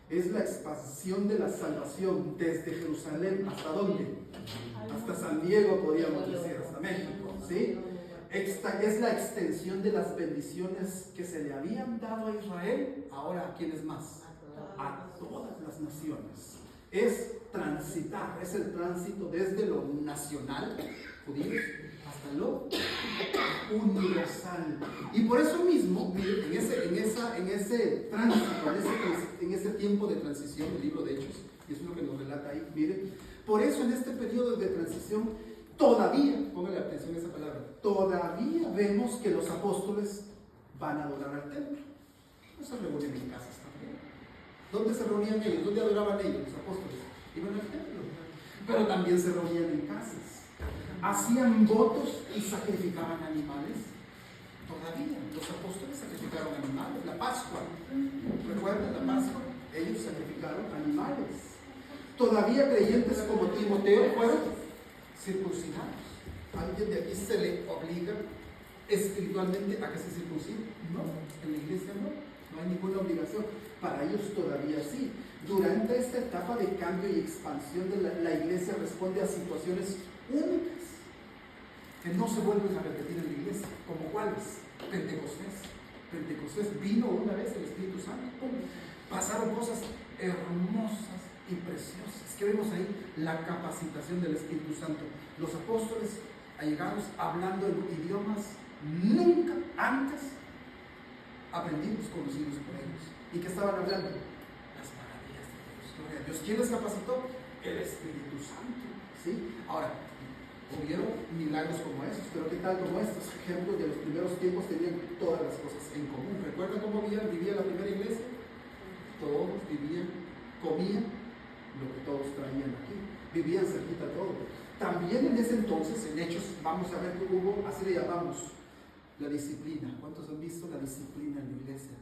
Es la expansión de la salvación desde Jerusalén, ¿hasta dónde? Hasta San Diego, podríamos decir, hasta México, ¿sí? Esta es la extensión de las bendiciones que se le habían dado a Israel, ahora ¿a quiénes más? A todas las naciones. Es transitar, es el tránsito desde lo nacional, judíos, hasta lo universal. Y por eso mismo, mire, en ese tránsito, en ese tiempo de transición, el libro de Hechos, y eso es lo que nos relata ahí, mire, por eso en este periodo de transición, todavía, póngale atención a esa palabra, todavía vemos que los apóstoles van a adorar al templo. No se reunían en casas también. ¿Dónde se reunían ellos? ¿Dónde adoraban ellos, los apóstoles? Iban al templo. Pero también se reunían en casas. Hacían votos y sacrificaban animales. Todavía los apóstoles sacrificaron animales. La Pascua, ¿recuerdan la Pascua? Ellos sacrificaron animales. Todavía creyentes como Timoteo fueron circuncidados. ¿Alguien de aquí se le obliga espiritualmente a que se circuncide? No, en la iglesia no hay ninguna obligación. Para ellos todavía sí. Durante esta etapa de cambio y expansión de la iglesia responde a situaciones únicas que no se vuelven a repetir en la iglesia. ¿Como cuáles? Pentecostés vino una vez el Espíritu Santo. ¡Pum! Pasaron cosas hermosas y preciosas. ¿Qué vemos ahí? La capacitación del Espíritu Santo. Los apóstoles allegados hablando en idiomas nunca antes aprendidos, conocidos por ellos. ¿Y qué estaban hablando? Las maravillas de Dios. Gloria a Dios. ¿Quién les capacitó? El Espíritu Santo. ¿Sí? Ahora, hubieron milagros como esos, pero ¿qué tal como estos? Ejemplos de los primeros tiempos tenían todas las cosas en común. ¿Recuerdan cómo vivía la primera iglesia? Todos vivían, comían lo que todos traían aquí. Vivían cerquita todo. También en ese entonces, en Hechos, vamos a ver que hubo, así le llamamos, la disciplina. ¿Cuántos han visto la disciplina en la iglesia?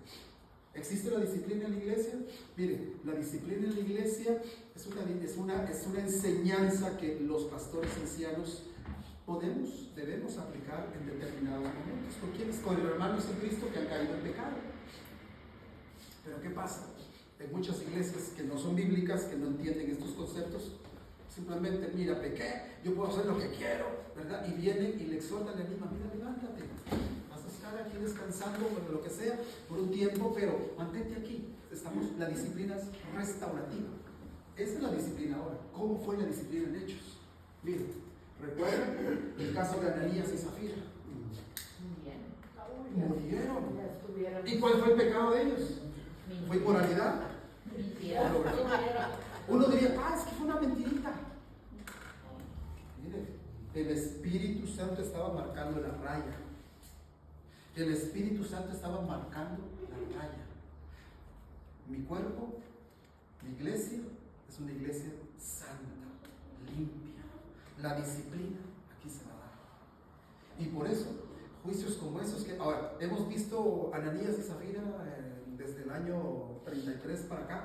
¿Existe la disciplina en la iglesia? Mire, la disciplina en la iglesia es una enseñanza que los pastores ancianos debemos aplicar en determinados momentos. ¿Con quiénes? Con los hermanos en Cristo que han caído en pecado. Pero ¿qué pasa? En muchas iglesias que no son bíblicas, que no entienden estos conceptos, simplemente, mira, pequé, yo puedo hacer lo que quiero, ¿verdad? Y vienen y le exhortan, le animan, mira, levántate, vas a estar aquí descansando, o lo que sea, por un tiempo, pero mantente aquí. La disciplina es restaurativa. Esa es la disciplina ahora. ¿Cómo fue la disciplina en Hechos? Miren, ¿recuerdan el caso de Ananías y Zafira? Murieron. ¿Y cuál fue el pecado de ellos? ¿Fue inmoralidad? Uno diría, es que fue una mentirita. Mire, el Espíritu Santo estaba marcando la raya. El Espíritu Santo estaba marcando la raya. Mi cuerpo, mi iglesia, es una iglesia santa, limpia. La disciplina aquí se va a dar. Y por eso, juicios como esos que ahora hemos visto Ananías y Zafira desde el año 33 para acá.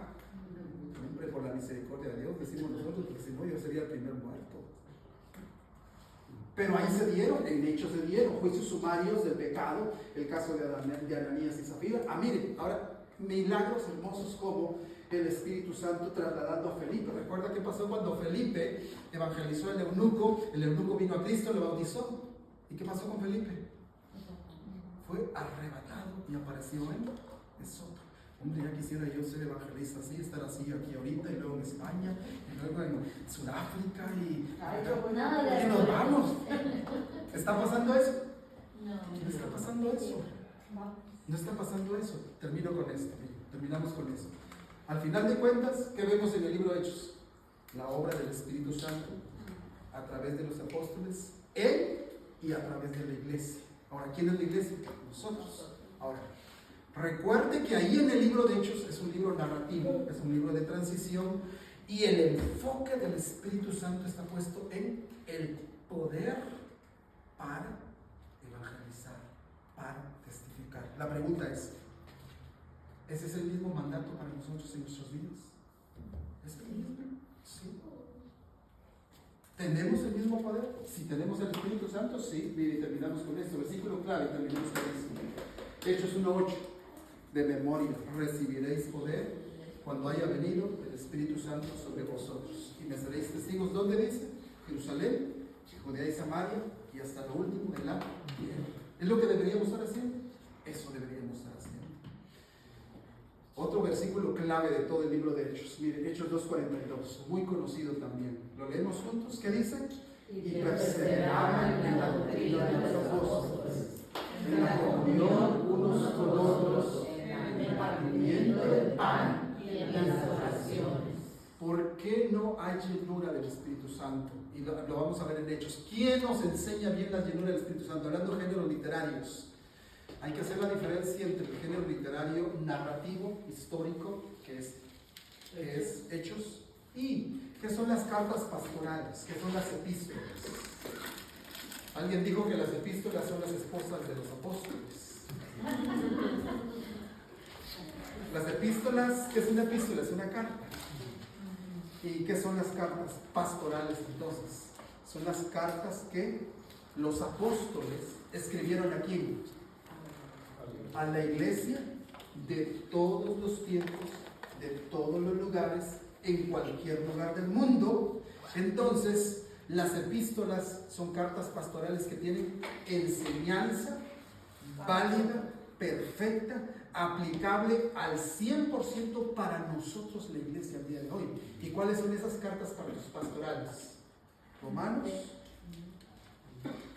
Siempre por la misericordia de Dios, decimos nosotros, porque si no yo sería el primer muerto. Pero ahí se dieron, en Hechos se dieron juicios sumarios del pecado, el caso de Ananías y Zafira. Miren, ahora milagros hermosos como el Espíritu Santo trasladando a Felipe. ¿Recuerda qué pasó cuando Felipe evangelizó al eunuco? El eunuco vino a Cristo, le bautizó. ¿Y qué pasó con Felipe? Fue arrebatado y apareció en Esopo. Hombre, ya quisiera yo ser evangelista así, estar así aquí ahorita, y luego en España, y luego en Sudáfrica, y nos vamos. ¿Está pasando eso? No está pasando eso. No está pasando eso. Termino con esto. Terminamos con eso. Al final de cuentas, ¿qué vemos en el libro de Hechos? La obra del Espíritu Santo a través de los apóstoles, Él y a través de la iglesia. Ahora, ¿quién es la iglesia? Nosotros. Ahora, recuerde que ahí en el libro de Hechos es un libro narrativo, es un libro de transición, y el enfoque del Espíritu Santo está puesto en el poder para evangelizar, para testificar. La pregunta es, ¿ese es el mismo mandato para nosotros en nuestras vidas? ¿Es el mismo? Sí. ¿Tenemos el mismo poder? Si tenemos el Espíritu Santo, sí. Y terminamos con esto, versículo clave, terminamos con esto. Hechos 1:8. De memoria, recibiréis poder cuando haya venido el Espíritu Santo sobre vosotros. Y me seréis testigos, ¿dónde dice? Jerusalén, Judea y Samaria, y hasta lo último de la tierra. ¿Es lo que deberíamos estar haciendo? Eso deberíamos estar haciendo. Otro versículo clave de todo el libro de Hechos. Miren, Hechos 2:42, muy conocido también. ¿Lo leemos juntos? ¿Qué dice? Y perseveraban en la doctrina de los apóstoles, en la comunión unos con otros, en el partimiento del pan y en las oraciones. ¿Por qué no hay llenura del Espíritu Santo? Y lo vamos a ver en Hechos. ¿Quién nos enseña bien la llenura del Espíritu Santo? Hablando de géneros literarios. Hay que hacer la diferencia entre el género literario narrativo, histórico, que es Hechos, y que son las cartas pastorales, que son las epístolas. Alguien dijo que las epístolas son las esposas de los apóstoles. Las epístolas, ¿qué es una epístola? Es una carta. ¿Y qué son las cartas pastorales entonces? Son las cartas que los apóstoles escribieron aquí a la iglesia de todos los tiempos, de todos los lugares, en cualquier lugar del mundo. Entonces, las epístolas son cartas pastorales que tienen enseñanza válida, perfecta, aplicable al 100% para nosotros, la iglesia, al día de hoy. ¿Y cuáles son esas cartas pastorales? Romanos.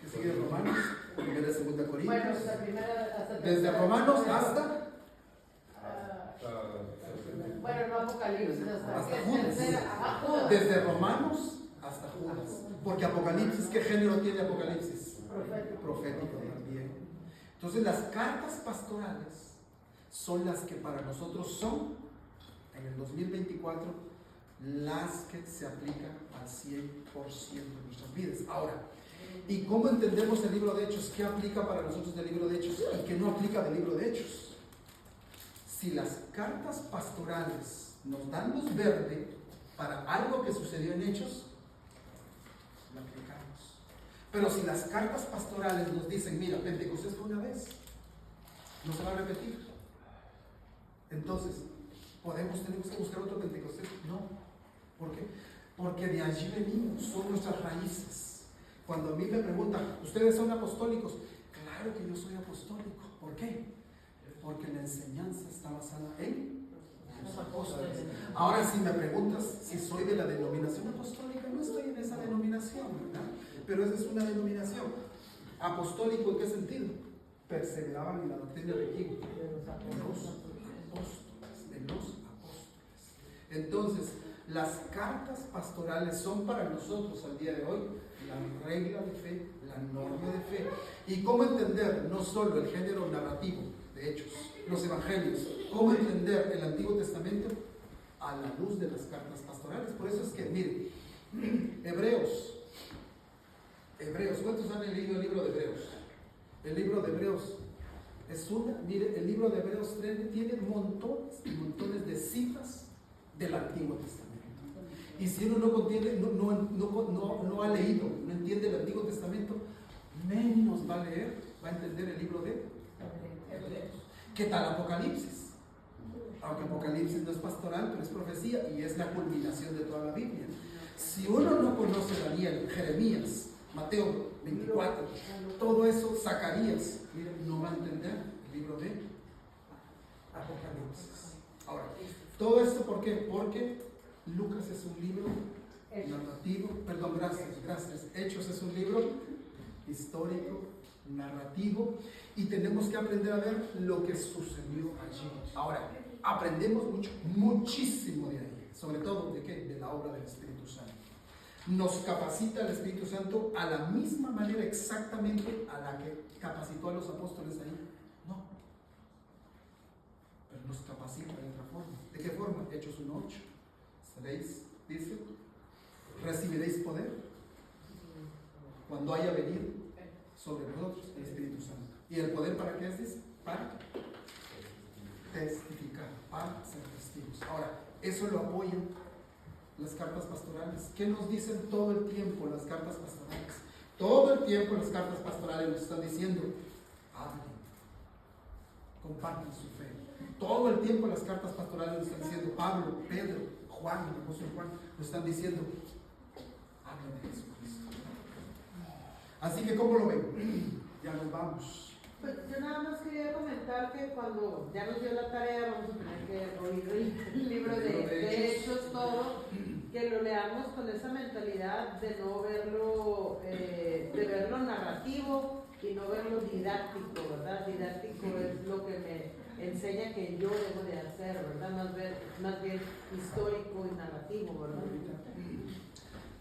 ¿Qué sigue de Romanos? Primera y Segunda Corintios. Bueno, hasta primera, hasta Desde tercera. Romanos hasta Bueno, no Apocalipsis, hasta Judas. tercera. Ajá, Judas. Desde Romanos hasta Judas. Porque Apocalipsis, ¿qué género tiene Apocalipsis? Profético. Profético también. Entonces las cartas pastorales son las que para nosotros son, en el 2024, las que se aplican al 100% de nuestras vidas. Ahora, ¿y cómo entendemos el libro de Hechos? ¿Qué aplica para nosotros del libro de Hechos y qué no aplica del libro de Hechos? Si las cartas pastorales nos dan luz verde para algo que sucedió en Hechos, la aplicamos. Pero si las cartas pastorales nos dicen, mira, Pentecostés fue una vez, no se va a repetir, entonces, tenemos que buscar otro Pentecostés. No. ¿Por qué? Porque de allí venimos, son nuestras raíces. Cuando a mí me preguntan, ¿ustedes son apostólicos? Claro que yo soy apostólico. ¿Por qué? Porque la enseñanza está basada en los apóstoles. Ahora, si me preguntas si soy de la denominación apostólica, no estoy en esa denominación, ¿verdad? Pero esa es una denominación. ¿Apostólico en qué sentido? Perseveraban en la doctrina de quién? De los apóstoles. Entonces, las cartas pastorales son para nosotros al día de hoy la regla de fe, la norma de fe. ¿Y cómo entender no solo el género narrativo de Hechos, los evangelios, cómo entender el Antiguo Testamento a la luz de las cartas pastorales? Por eso es que, miren, Hebreos, ¿cuántos han leído el libro de Hebreos? El libro de Hebreos mire, el libro de Hebreos tiene montones y montones de citas del Antiguo Testamento. Y si uno no ha leído, no entiende el Antiguo Testamento, menos va a entender el libro de Hebreos. ¿Qué tal Apocalipsis? Aunque Apocalipsis no es pastoral, pero es profecía y es la culminación de toda la Biblia. Si uno no conoce Daniel, Jeremías, Mateo 24, todo eso, Zacarías, miren, no va a entender el libro de Apocalipsis. Ahora, todo esto, ¿por qué? Porque Lucas es un libro narrativo, perdón, gracias. Hechos es un libro histórico, narrativo, y tenemos que aprender a ver lo que sucedió allí. Ahora, aprendemos muchísimo de ahí, sobre todo, ¿de qué? De la obra del Espíritu Santo. Nos capacita el Espíritu Santo a la misma manera exactamente a la que capacitó a los apóstoles ahí. No. Pero nos capacita de otra forma. ¿De qué forma? Hechos 1:8. Seréis, dice, recibiréis poder cuando haya venido sobre vosotros el Espíritu Santo. ¿Y el poder para qué es? Dice, para testificar, para ser testigos. Ahora, eso lo apoyan las cartas pastorales. ¿Qué nos dicen todo el tiempo las cartas pastorales? Todo el tiempo las cartas pastorales nos están diciendo, hablen, compartan su fe. Todo el tiempo las cartas pastorales nos están diciendo, Pablo, Pedro, Juan, el apóstol Juan, nos están diciendo, hablen de Jesucristo. Así que, ¿cómo lo ven? Ya nos vamos. Pues yo nada más quería comentar que cuando ya nos dio la tarea, vamos a tener que oír el libro de Hechos, todo, que lo leamos con esa mentalidad de no verlo, de verlo narrativo y no verlo didáctico, ¿verdad? Didáctico es lo que me enseña que yo debo de hacer, ¿verdad? Más bien histórico y narrativo, ¿verdad?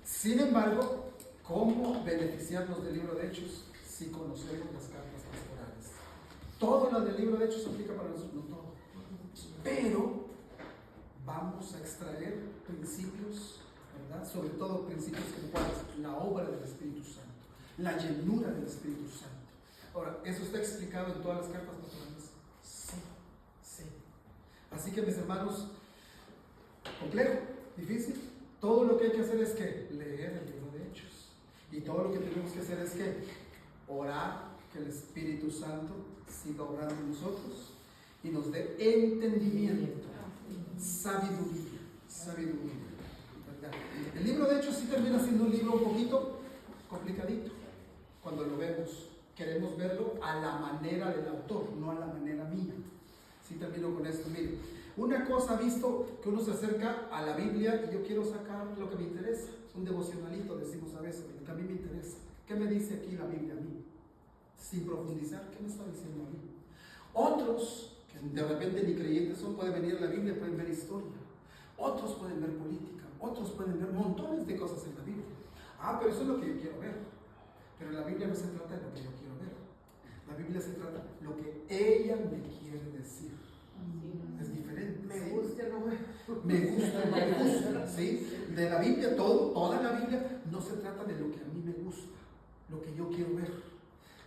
Sin embargo, ¿cómo beneficiarnos del libro de Hechos si conocemos las cartas pastorales? Todo lo del libro de Hechos se aplica para nosotros, no todo. Pero vamos a extraer principios, ¿verdad? Sobre todo principios como cuáles, la obra del Espíritu Santo, la llenura del Espíritu Santo. Ahora, ¿eso está explicado en todas las cartas pastorales? Sí. Así que, mis hermanos, complejo, difícil, Todo lo que hay que hacer es que leer el libro de Hechos. Y todo lo que tenemos que hacer es que orar, que el Espíritu Santo siga obrando en nosotros y nos dé entendimiento, sabiduría, ¿verdad? El libro de Hechos sí termina siendo un libro un poquito complicadito. Cuando lo vemos, queremos verlo a la manera del autor, no a la manera mía. Sí termino con esto, mire. Una cosa, visto que uno se acerca a la Biblia y yo quiero sacar lo que me interesa, un devocionalito, decimos a veces, lo que a mí me interesa. ¿Qué me dice aquí la Biblia a mí? Sin profundizar, ¿qué me está diciendo a mí? Otros, que de repente ni creyentes son, pueden venir a la Biblia, pueden ver historia. Otros pueden ver política, otros pueden ver montones de cosas en la Biblia. Ah, pero eso es lo que yo quiero ver. Pero la Biblia no se trata de lo que yo quiero ver. La Biblia se trata de lo que ella me quiere decir. Es diferente. Me gusta, no me gusta, ¿sí? De la Biblia, toda la Biblia no se trata de lo que a mí me gusta, lo que yo quiero ver.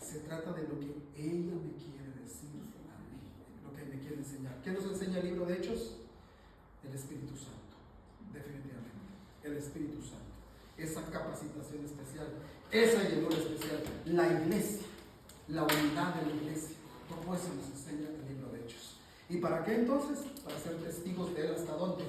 Se trata de lo que ella me quiere decir a mí, lo que me quiere enseñar. ¿Qué nos enseña el libro de Hechos? El Espíritu Santo, definitivamente. El Espíritu Santo. Esa capacitación especial, esa llenura especial, la iglesia, la unidad de la iglesia. Todo eso nos enseña el libro de Hechos. ¿Y para qué entonces? Para ser testigos de él hasta dónde?